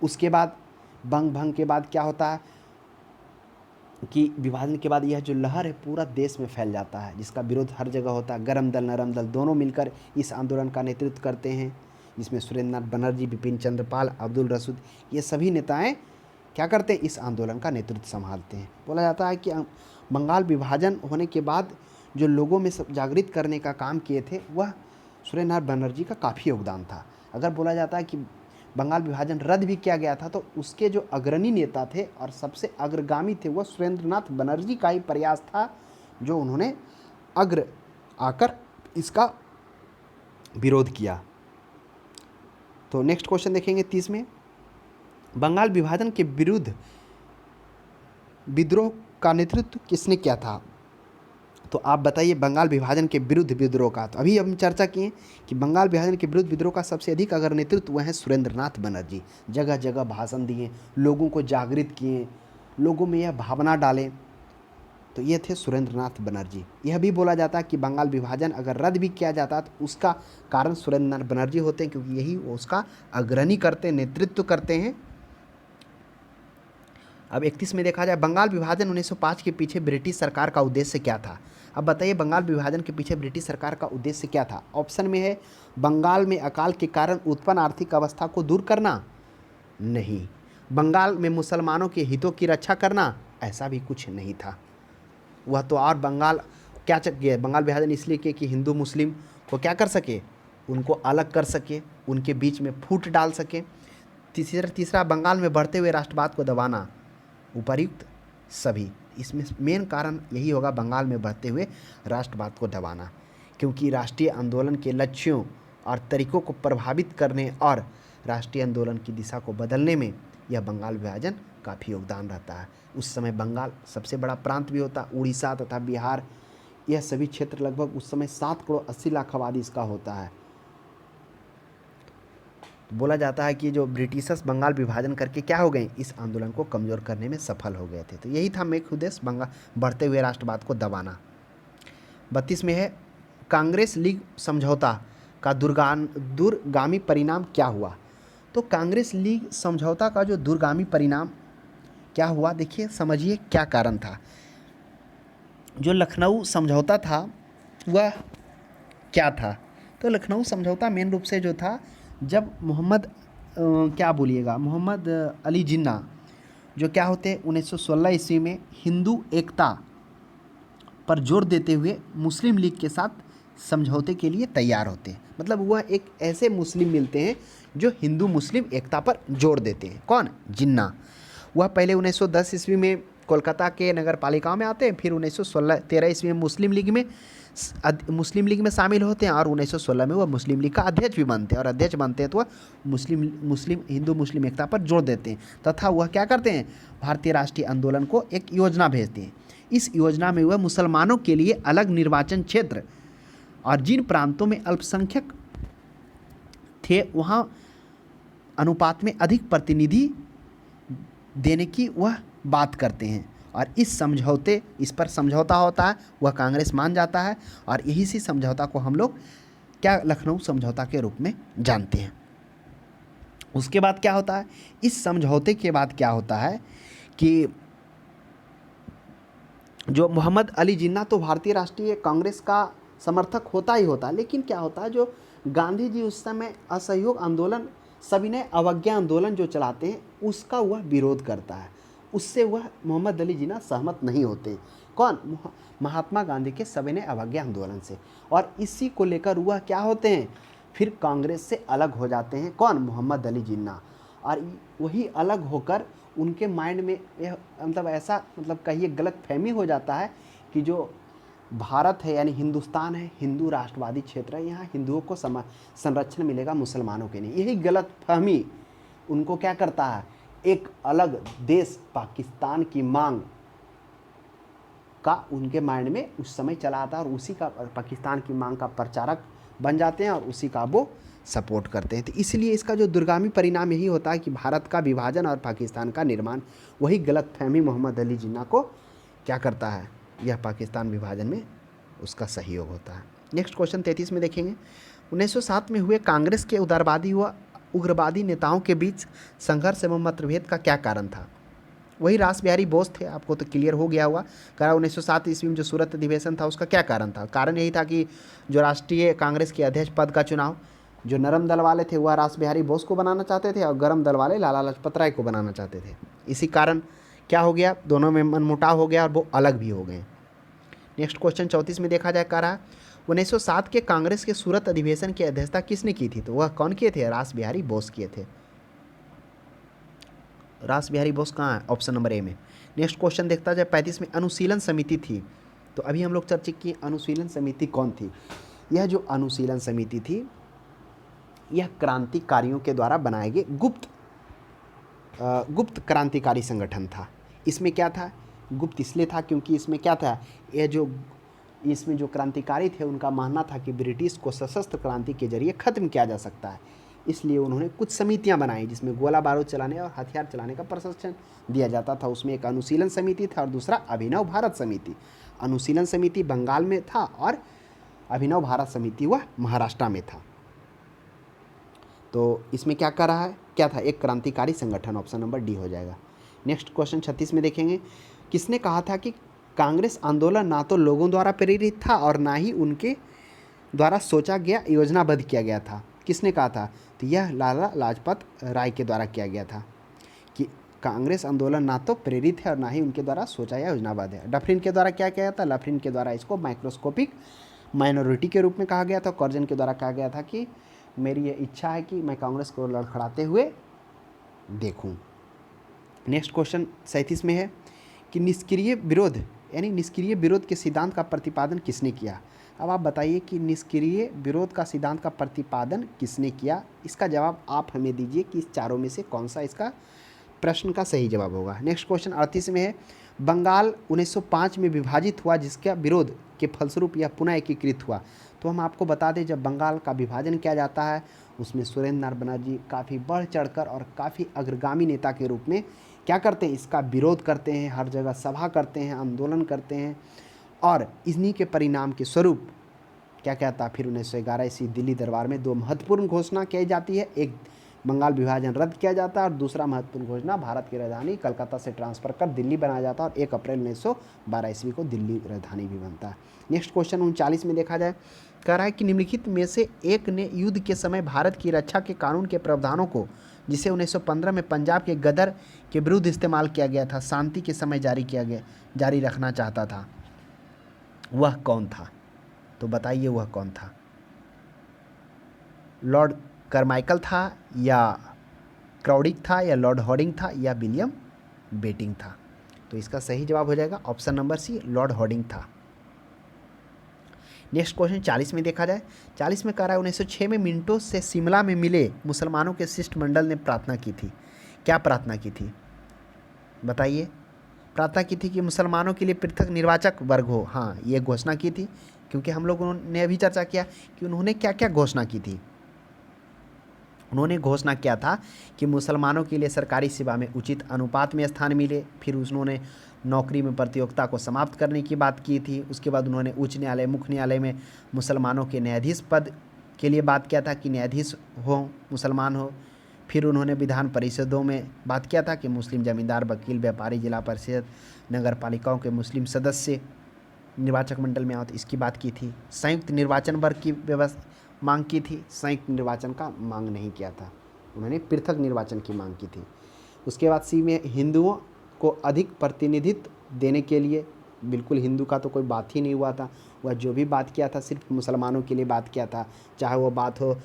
S1: उसके बाद बंग भंग के बाद क्या होता है कि विभाजन के बाद यह जो लहर है पूरा देश में फैल जाता है, जिसका विरोध हर जगह होता है। गरम दल नरम दल दोनों मिलकर इस आंदोलन का नेतृत्व करते हैं, जिसमें सुरेंद्रनाथ बनर्जी, बिपिन चंद्र पाल, अब्दुल रसूद, ये सभी नेताएं क्या करते हैं? इस आंदोलन का नेतृत्व संभालते हैं। बोला जाता है कि बंगाल विभाजन होने के बाद जो लोगों में सब जागृत करने का काम किए थे वह सुरेंद्रनाथ बनर्जी का काफ़ी योगदान था। अगर बोला जाता है कि बंगाल विभाजन रद्द भी किया गया था तो उसके जो अग्रणी नेता थे और सबसे अग्रगामी थे वह सुरेंद्रनाथ बनर्जी का ही प्रयास था, जो उन्होंने अग्र आकर इसका विरोध किया। तो नेक्स्ट क्वेश्चन देखेंगे 30 में, बंगाल विभाजन के विरुद्ध विद्रोह का नेतृत्व किसने किया था? तो आप बताइए बंगाल विभाजन के विरुद्ध विद्रोह का। तो अभी हम चर्चा किए कि बंगाल विभाजन के विरुद्ध विद्रोह का सबसे अधिक अगर नेतृत्व वह है सुरेंद्रनाथ बनर्जी। जगह जगह भाषण दिए, लोगों को जागृत किए, लोगों में यह भावना डालें तो ये थे सुरेंद्रनाथ बनर्जी। यह भी बोला जाता है कि बंगाल विभाजन अगर रद्द भी किया जाता तो उसका कारण सुरेंद्रनाथ बनर्जी होते हैं, क्योंकि यही उसका अग्रणी करते, नेतृत्व करते हैं। अब 31 में देखा जाए, बंगाल विभाजन 1905 के पीछे ब्रिटिश सरकार का उद्देश्य क्या था। अब बताइए, बंगाल विभाजन के पीछे ब्रिटिश सरकार का उद्देश्य क्या था। ऑप्शन में है बंगाल में अकाल के कारण उत्पन्न आर्थिक अवस्था को दूर करना, नहीं। बंगाल में मुसलमानों के हितों की रक्षा करना, ऐसा भी कुछ नहीं था। वह तो और बंगाल क्या गया, बंगाल विभाजन इसलिए कि हिंदू मुस्लिम को क्या कर सके, उनको अलग कर सके, उनके बीच में फूट डाल सके। तीसरा बंगाल में बढ़ते हुए राष्ट्रवाद को दबाना, उपर्युक्त सभी। इसमें मेन कारण यही होगा, बंगाल में बढ़ते हुए राष्ट्रवाद को दबाना, क्योंकि राष्ट्रीय आंदोलन के लक्ष्यों और तरीकों को प्रभावित करने और राष्ट्रीय आंदोलन की दिशा को बदलने में यह बंगाल विभाजन काफ़ी योगदान रहता है। उस समय बंगाल सबसे बड़ा प्रांत भी होता, उड़ीसा तथा बिहार, यह सभी क्षेत्र लगभग उस समय 7 करोड़ 80 लाख आबादी इसका होता है। तो बोला जाता है कि जो ब्रिटिशर्स बंगाल विभाजन करके क्या हो गए, इस आंदोलन को कमज़ोर करने में सफल हो गए थे। तो यही था मुख्य उद्देश्य, बंगाल बढ़ते हुए राष्ट्रवाद को दबाना। 32 में है, कांग्रेस लीग समझौता का दूरगामी परिणाम क्या हुआ। तो कांग्रेस लीग समझौता का जो दूरगामी परिणाम क्या हुआ, देखिए समझिए क्या कारण था। जो लखनऊ समझौता था वह क्या था। तो लखनऊ समझौता मेन रूप से जो था, जब मोहम्मद अली जिन्ना जो क्या होते 1916 ईस्वी में हिंदू एकता पर जोर देते हुए मुस्लिम लीग के साथ समझौते के लिए तैयार होते हैं। मतलब वह एक ऐसे मुस्लिम मिलते हैं जो हिंदू मुस्लिम एकता पर जोर देते हैं। कौन? जिन्ना। वह पहले 1910 ईस्वी में कोलकाता के नगर पालिकाओं में आते हैं, फिर 1913 ईस्वी में मुस्लिम लीग में शामिल होते हैं, और 1916 में वह मुस्लिम लीग का अध्यक्ष भी बनते हैं। और अध्यक्ष बनते हैं तो वह हिंदू मुस्लिम एकता पर जोर देते हैं, तथा वह क्या करते हैं, भारतीय राष्ट्रीय आंदोलन को एक योजना भेजते हैं। इस योजना में वह मुसलमानों के लिए अलग निर्वाचन क्षेत्र और जिन प्रांतों में अल्पसंख्यक थे वहाँ अनुपात में अधिक प्रतिनिधि देने की वह बात करते हैं। और इस पर समझौता होता है, वह कांग्रेस मान जाता है, और यही सी समझौता को हम लोग क्या लखनऊ समझौता के रूप में जानते हैं। उसके बाद क्या होता है, इस समझौते के बाद क्या होता है कि जो मोहम्मद अली जिन्ना तो भारतीय राष्ट्रीय कांग्रेस का समर्थक होता ही होता है, लेकिन क्या होता है, जो गांधी जी उस समय असहयोग आंदोलन, सविनय अवज्ञा आंदोलन जो चलाते हैं, उसका वह विरोध करता है। उससे वह मोहम्मद अली जिन्ना सहमत नहीं होते। कौन? महात्मा गांधी के सविनय अवज्ञा आंदोलन से। और इसी को लेकर वह क्या होते हैं, फिर कांग्रेस से अलग हो जाते हैं। कौन? मोहम्मद अली जिन्ना। और वही अलग होकर उनके माइंड में यह ऐसा कहिए गलत फहमी हो जाता है कि जो भारत है यानी हिंदुस्तान है, हिंदू राष्ट्रवादी क्षेत्र है, यहाँ हिंदुओं को संरक्षण मिलेगा, मुसलमानों के नहीं। यही गलत फहमी उनको क्या करता है, एक अलग देश पाकिस्तान की मांग का उनके माइंड में उस समय चला आता है, और उसी का पाकिस्तान की मांग का प्रचारक बन जाते हैं और उसी का वो सपोर्ट करते हैं। तो इसलिए इसका जो दूरगामी परिणाम यही होता है कि भारत का विभाजन और पाकिस्तान का निर्माण। वही गलत फहमी मोहम्मद अली जिन्ना को क्या करता है, यह पाकिस्तान विभाजन में उसका सहयोग होता है। नेक्स्ट क्वेश्चन 33 में देखेंगे, 1907 में हुए कांग्रेस के उदारवादी व उग्रवादी नेताओं के बीच संघर्ष एवं मतभेद का क्या कारण था। वही रास बिहारी बोस थे, आपको तो क्लियर हो गया हुआ। कहा 1907 ईस्वी में जो सूरत अधिवेशन था उसका क्या कारण था। कारण यही था कि जो राष्ट्रीय कांग्रेस के अध्यक्ष पद का चुनाव जो नरम दल वाले थे वह रास बिहारी बोस को बनाना चाहते थे, और गरम दल वाले लाला लाजपत राय को बनाना चाहते थे। इसी कारण क्या हो गया, दोनों में मनमुटाव हो गया और वो अलग भी हो गए। नेक्स्ट क्वेश्चन 34 में देखा जाए, कह रहा 1907 के कांग्रेस के सूरत अधिवेशन की अध्यक्षता किसने की थी। तो वह कौन किए थे, रास बिहारी बोस किए थे। रास बिहारी बोस कहाँ है, ऑप्शन नंबर ए में। नेक्स्ट क्वेश्चन देखता जाए 35 में, अनुशीलन समिति थी। तो अभी हम लोग चर्चा की अनुशीलन समिति कौन थी। यह जो अनुशीलन समिति थी यह क्रांतिकारियों के द्वारा बनाए गए गुप्त क्रांतिकारी संगठन था। इसमें क्या था, गुप्त इसलिए था क्योंकि इसमें क्या था, इसमें जो क्रांतिकारी थे उनका मानना था कि ब्रिटिश को सशस्त्र क्रांति के जरिए ख़त्म किया जा सकता है। इसलिए उन्होंने कुछ समितियां बनाई जिसमें गोला बारूद चलाने और हथियार चलाने का प्रशिक्षण दिया जाता था। उसमें एक अनुशीलन समिति था और दूसरा अभिनव भारत समिति। अनुशीलन समिति बंगाल में था और अभिनव भारत समिति वह महाराष्ट्र में था। तो इसमें क्या कर रहा है, क्या था, एक क्रांतिकारी संगठन, ऑप्शन नंबर डी हो जाएगा। नेक्स्ट क्वेश्चन 36 में देखेंगे, किसने कहा था कि कांग्रेस आंदोलन ना तो लोगों द्वारा प्रेरित था और ना ही उनके द्वारा सोचा गया योजनाबद्ध किया गया था? किसने कहा था? तो यह लाला लाजपत राय के द्वारा किया गया था कि कांग्रेस आंदोलन ना तो प्रेरित है और ना ही उनके द्वारा सोचा या योजनाबद्ध है। डफरिन के द्वारा क्या किया था? लफरिन के द्वारा इसको माइक्रोस्कोपिक माइनॉरिटी के रूप में कहा गया था। कर्जन के द्वारा कहा गया था कि मेरी ये इच्छा है कि मैं कांग्रेस को लड़खड़ाते हुए देखूं। नेक्स्ट क्वेश्चन 37 में है कि निष्क्रिय विरोध यानी निष्क्रिय विरोध के सिद्धांत का प्रतिपादन किसने किया? अब आप बताइए कि निष्क्रिय विरोध का सिद्धांत का प्रतिपादन किसने किया? इसका जवाब आप हमें दीजिए कि इस चारों में से कौन सा इसका प्रश्न का सही जवाब होगा। नेक्स्ट क्वेश्चन 38 में है, बंगाल 1905 में विभाजित हुआ जिसका विरोध के फलस्वरूप यह पुनः एकीकृत हुआ। तो हम आपको बता दें, जब बंगाल का विभाजन किया जाता है उसमें सुरेंद्र नाथ बनर्जी काफ़ी बढ़ चढ़कर और काफ़ी अग्रगामी नेता के रूप में क्या करते हैं, इसका विरोध करते हैं, हर जगह सभा करते हैं, आंदोलन करते हैं और इन्हीं के परिणाम के स्वरूप क्या कहता, फिर 1911 ईस्वी दिल्ली दरबार में दो महत्वपूर्ण घोषणा की जाती है। एक बंगाल विभाजन रद्द किया जाता है और दूसरा महत्वपूर्ण घोषणा भारत की राजधानी कलकत्ता से ट्रांसफ़र कर दिल्ली बनाया जाता है और 1 अप्रैल 1912 ईस्वी को दिल्ली राजधानी भी बनता है। नेक्स्ट क्वेश्चन 39 में देखा जाए, कह रहा है कि निम्नलिखित में से एक ने युद्ध के समय भारत की रक्षा के कानून के प्रावधानों को, जिसे 1915 में पंजाब के गदर के विरुद्ध इस्तेमाल किया गया था, शांति के समय जारी रखना चाहता था, वह कौन था? तो बताइए वह कौन था? लॉर्ड करमाइकल था या क्राउडिक था या लॉर्ड हॉर्डिंग था या विलियम बेटिंग था? तो इसका सही जवाब हो जाएगा option number C, Lord Hardinge था। नेक्स्ट क्वेश्चन 40 में देखा जाए, 40 में कह रहा है 1906 में मिंटो से शिमला में मिले मुसलमानों के शिष्टमंडल ने प्रार्थना की थी। क्या प्रार्थना की थी बताइए? प्रार्थना की थी कि मुसलमानों के लिए पृथक निर्वाचक वर्ग हो। हाँ, ये घोषणा की थी, क्योंकि हम लोगों ने अभी चर्चा किया कि उन्होंने क्या क्या घोषणा की थी। उन्होंने घोषणा किया था कि मुसलमानों के लिए सरकारी सेवा में उचित अनुपात में स्थान मिले। फिर उन्होंने नौकरी में प्रतियोगिता को समाप्त करने की बात की थी। उसके बाद उन्होंने उच्च न्यायालय, मुख्य न्यायालय में मुसलमानों के न्यायाधीश पद के लिए बात किया था कि न्यायाधीश हो मुसलमान हो। फिर उन्होंने विधान परिषदों में बात किया था कि मुस्लिम जमींदार, वकील, व्यापारी, जिला परिषद, नगर पालिकाओं के मुस्लिम सदस्य निर्वाचक मंडल में आओ, तो इसकी बात की थी। संयुक्त निर्वाचन वर्ग की व्यवस्था मांग की थी, संयुक्त निर्वाचन का मांग नहीं किया था, उन्होंने पृथक निर्वाचन की मांग की थी। उसके बाद सी में हिंदुओं को अधिक प्रतिनिधित्व देने के लिए, बिल्कुल हिंदू का तो कोई बात ही नहीं हुआ था। वह जो भी बात किया था सिर्फ मुसलमानों के लिए बात किया था, चाहे वो बात हो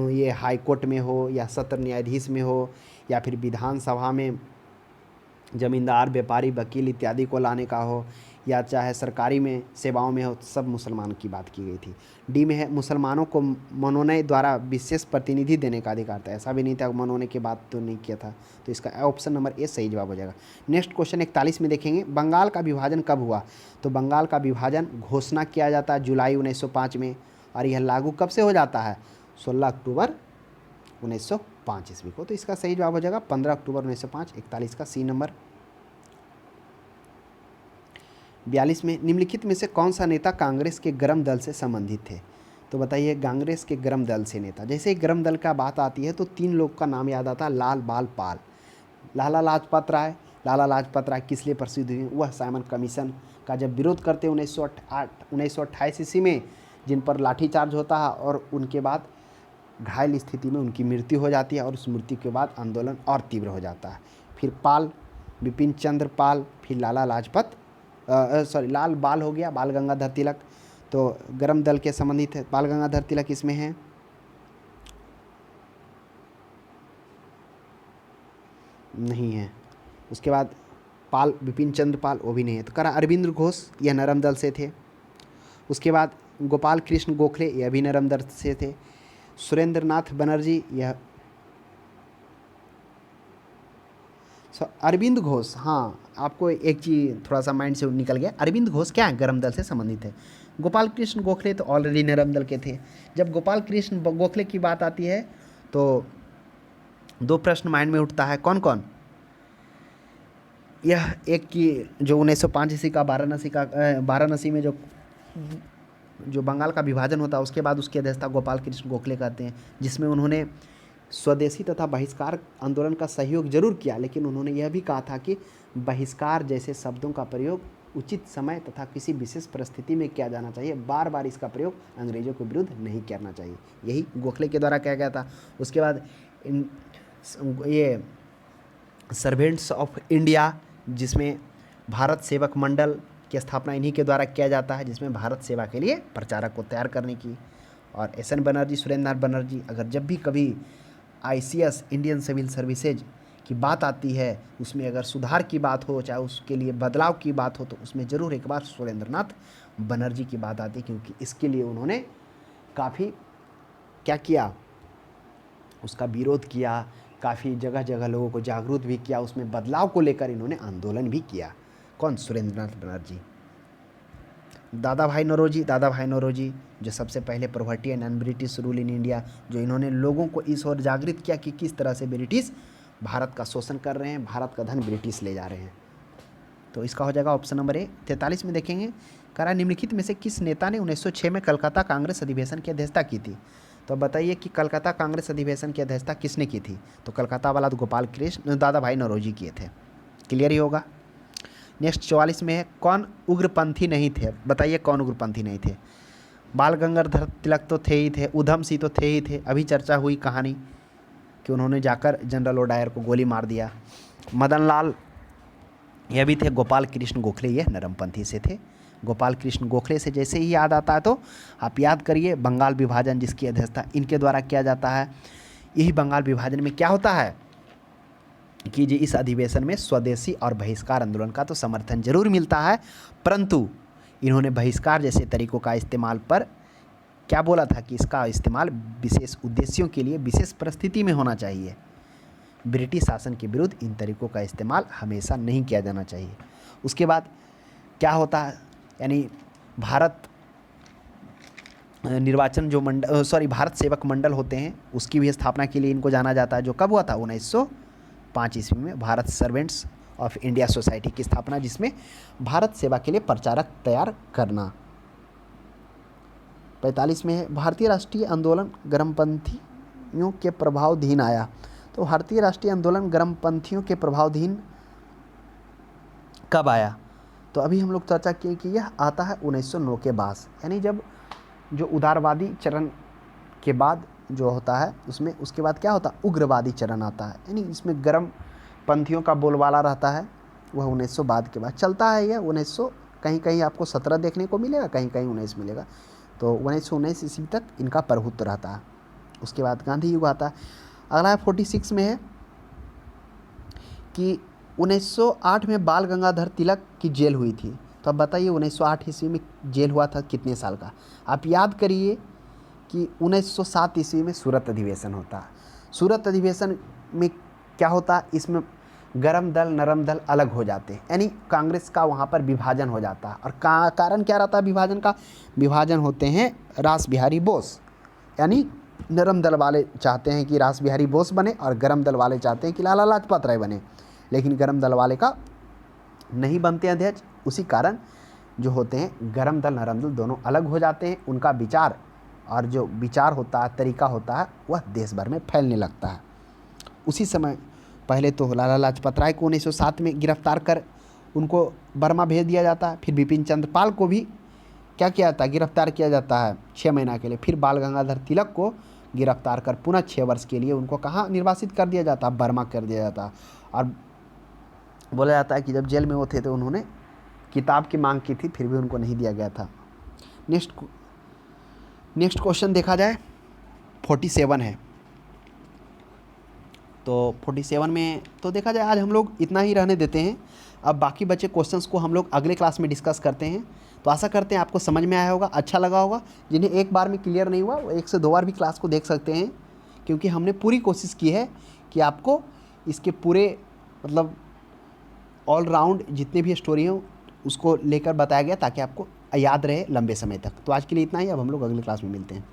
S1: ये हाई कोर्ट में हो या सत्र न्यायाधीश में हो या फिर विधानसभा में जमींदार, व्यापारी, वकील इत्यादि को लाने का हो या चाहे सरकारी में सेवाओं में हो, सब मुसलमान की बात की गई थी। डी में है मुसलमानों को मनोनय द्वारा विशेष प्रतिनिधि देने का अधिकार था। ऐसा भी नहीं था मनोनय की बात तो नहीं किया था, तो इसका ऑप्शन नंबर ए सही जवाब हो जाएगा। नेक्स्ट क्वेश्चन 41 में देखेंगे, बंगाल का विभाजन कब हुआ? तो बंगाल का विभाजन घोषणा किया जाता है जुलाई 1905 में और यह लागू कब से हो जाता है? 16 अक्टूबर 1905 ईस्वी को। तो इसका सही जवाब हो जाएगा 15 अक्टूबर 1905। 41 का सी नंबर। 42 में निम्नलिखित में से कौन सा नेता कांग्रेस के गरम दल से संबंधित थे? तो बताइए कांग्रेस के गरम दल से नेता। जैसे ही गरम दल का बात आती है तो 3 लोग का नाम याद आता है, लाल बाल पाल। लाला लाजपत राय। लाला लाजपत राय किस लिए प्रसिद्ध हुए? वह साइमन कमीशन का जब विरोध करते 1928 ईस्वी में, जिन पर लाठीचार्ज होता है और उनके बाद घायल स्थिति में उनकी मृत्यु हो जाती है और उस मृत्यु के बाद आंदोलन और तीव्र हो जाता है। फिर पाल, बिपिन चंद्र पाल, फिर लाला लाजपत लाल बाल हो गया, बाल गंगाधर तिलक। तो गरम दल के संबंधित है, बाल गंगाधर तिलक इसमें है। नहीं है। उसके बाद पाल, बिपिन चंद्र पाल, वो भी नहीं है। तो करा अरविंद घोष, यह नरम दल से थे। उसके बाद गोपाल कृष्ण गोखले, यह भी नरम दल से थे। सुरेंद्र नाथ बनर्जी, यह अरविंद घोष। हाँ, आपको एक चीज़ थोड़ा सा माइंड से निकल गया, अरविंद घोष क्या है? गरम दल से संबंधित है। गोपाल कृष्ण गोखले तो ऑलरेडी नरम दल के थे। जब गोपाल कृष्ण गोखले की बात आती है तो दो प्रश्न माइंड में उठता है, कौन कौन? यह एक की जो 1905 ईस्वी का वाराणसी में जो बंगाल का विभाजन होता है उसके बाद उसकी अध्यक्षता गोपाल कृष्ण गोखले करते हैं, जिसमें उन्होंने स्वदेशी तथा बहिष्कार आंदोलन का सहयोग जरूर किया, लेकिन उन्होंने यह भी कहा था कि बहिष्कार जैसे शब्दों का प्रयोग उचित समय तथा किसी विशेष परिस्थिति में किया जाना चाहिए, बार बार इसका प्रयोग अंग्रेजों के विरुद्ध नहीं करना चाहिए। यही गोखले के द्वारा किया गया था। उसके बाद ये सर्वेंट्स ऑफ इंडिया, जिसमें भारत सेवक मंडल की स्थापना इन्हीं के द्वारा किया जाता है, जिसमें भारत सेवा के लिए प्रचारक को तैयार करने की। और एस एन बनर्जी, सुरेंद्र नाथ बनर्जी, अगर जब भी कभी ICS इंडियन सिविल सर्विसेज की बात आती है, उसमें अगर सुधार की बात हो, चाहे उसके लिए बदलाव की बात हो, तो उसमें ज़रूर एक बार सुरेंद्र नाथ बनर्जी की बात आती है, क्योंकि इसके लिए उन्होंने काफ़ी क्या किया, उसका विरोध किया, काफ़ी जगह जगह लोगों को जागरूक भी किया, उसमें बदलाव को लेकर इन्होंने आंदोलन भी किया। कौन? सुरेंद्र नाथ बनर्जी। दादा भाई नौरोजी जो सबसे पहले poverty and non British rule in India, जो इन्होंने लोगों को इस ओर जागृत किया कि किस तरह से ब्रिटिश भारत का शोषण कर रहे हैं, भारत का धन ब्रिटिश ले जा रहे हैं। तो इसका हो जाएगा ऑप्शन नंबर ए। 43 में देखेंगे, करा निम्नलिखित में से किस नेता ने 1906 में कलकत्ता कांग्रेस अधिवेशन की अध्यक्षता की थी? तो बताइए कि कलकत्ता कांग्रेस अधिवेशन की अध्यक्षता किसने की थी? तो कलकत्ता वाला तो गोपाल कृष्ण दादा भाई नौरोजी किए थे। क्लियर ही होगा। नेक्स्ट 44 में है, कौन उग्रपंथी नहीं थे? बताइए कौन उग्रपंथी नहीं थे? बाल गंगाधर तिलक तो थे ही थे, उधम सिंह तो थे ही थे, अभी चर्चा हुई कहानी कि उन्होंने जाकर जनरल ओडायर को गोली मार दिया। मदन लाल यह भी थे, गोपाल कृष्ण गोखले ये नरमपंथी से थे। गोपाल कृष्ण गोखले से जैसे ही याद आता है तो आप याद करिए बंगाल विभाजन जिसकी अध्यक्षता इनके द्वारा किया जाता है। यही बंगाल विभाजन में क्या होता है कि जी इस अधिवेशन में स्वदेशी और बहिष्कार आंदोलन का तो समर्थन जरूर मिलता है, परंतु इन्होंने बहिष्कार जैसे तरीकों का इस्तेमाल पर क्या बोला था कि इसका इस्तेमाल विशेष उद्देश्यों के लिए विशेष परिस्थिति में होना चाहिए। ब्रिटिश शासन के विरुद्ध इन तरीकों का इस्तेमाल हमेशा नहीं किया जाना चाहिए। उसके बाद क्या होता है, यानी भारत निर्वाचन जो भारत सेवक मंडल होते हैं उसकी भी स्थापना के लिए इनको जाना जाता है, जो कब हुआ था? 1905 ईस्वी में Bharat servants of India society की स्थापना, जिसमें भारत सेवा के लिए प्रचारक तैयार करना। 45 में है, भारतीय राष्ट्रीय आंदोलन गर्मपंथियों के प्रभावधीन आया। तो भारतीय राष्ट्रीय आंदोलन गर्मपंथियों के प्रभावधीन कब आया? तो अभी हम लोग चर्चा किए कि यह आता है 1909 के बाद, यानी जब जो उदारवादी चरण के बाद जो होता है उसमें उसके बाद क्या होता है? उग्रवादी चरण आता है, यानी इसमें गर्मपंथियों का बोलबाला रहता है। वह 1900 बाद के बाद चलता है। यह 1900 कहीं कहीं आपको 17 देखने को मिलेगा, कहीं कहीं 19 मिलेगा। तो 1919 ईस्वी तक इनका प्रभुत्व रहता है। उसके बाद गांधी युग आता है। अगला 46 में है कि 1908 में बाल गंगाधर तिलक की जेल हुई थी। तो अब बताइए 1908 ईस्वी में जेल हुआ था कितने साल का? आप याद करिए कि 1907 ईस्वी में सूरत अधिवेशन होता है। सूरत अधिवेशन में क्या होता है? इसमें गरम दल नरम दल अलग हो जाते हैं, यानी कांग्रेस का वहाँ पर विभाजन हो जाता है। और कारण क्या रहता है विभाजन का? विभाजन होते हैं रास बिहारी बोस, यानी नरम दल वाले चाहते हैं कि रास बिहारी बोस बने और गरम दल वाले चाहते हैं कि लाला लाजपत राय बने, लेकिन गरम दल वाले का नहीं बनते अध्यक्ष। उसी कारण जो होते हैं गरम दल नरम दल दोनों अलग हो जाते हैं। उनका विचार और जो विचार होता है, तरीका होता है, वह देश भर में फैलने लगता है। उसी समय पहले तो लाला लाजपत राय को 1907 में गिरफ्तार कर उनको बर्मा भेज दिया जाता है। फिर बिपिन चंद्र पाल को भी क्या किया जाता है? गिरफ्तार किया जाता है 6 महीना के लिए। फिर बाल गंगाधर तिलक को गिरफ्तार कर पुनः 6 वर्ष के लिए उनको कहाँ निर्वासित कर दिया जाता? बर्मा कर दिया जाता। और बोला जाता है कि जब जेल में वो थे तो उन्होंने किताब की मांग की थी, फिर भी उनको नहीं दिया गया था। नेक्स्ट क्वेश्चन देखा जाए 47 है। तो 47 में तो देखा जाए आज हम लोग इतना ही रहने देते हैं। अब बाकी बचे क्वेश्चंस को हम लोग अगले क्लास में डिस्कस करते हैं। तो आशा करते हैं आपको समझ में आया होगा, अच्छा लगा होगा। जिन्हें एक बार में क्लियर नहीं हुआ वो 1 से 2 बार भी क्लास को देख सकते हैं, क्योंकि हमने पूरी कोशिश की है कि आपको इसके पूरे मतलब ऑल राउंड जितने भी स्टोरी हो उसको लेकर बताया गया ताकि आपको याद रहे लंबे समय तक। तो आज के लिए इतना ही। अब हम लोग अगले क्लास में मिलते हैं।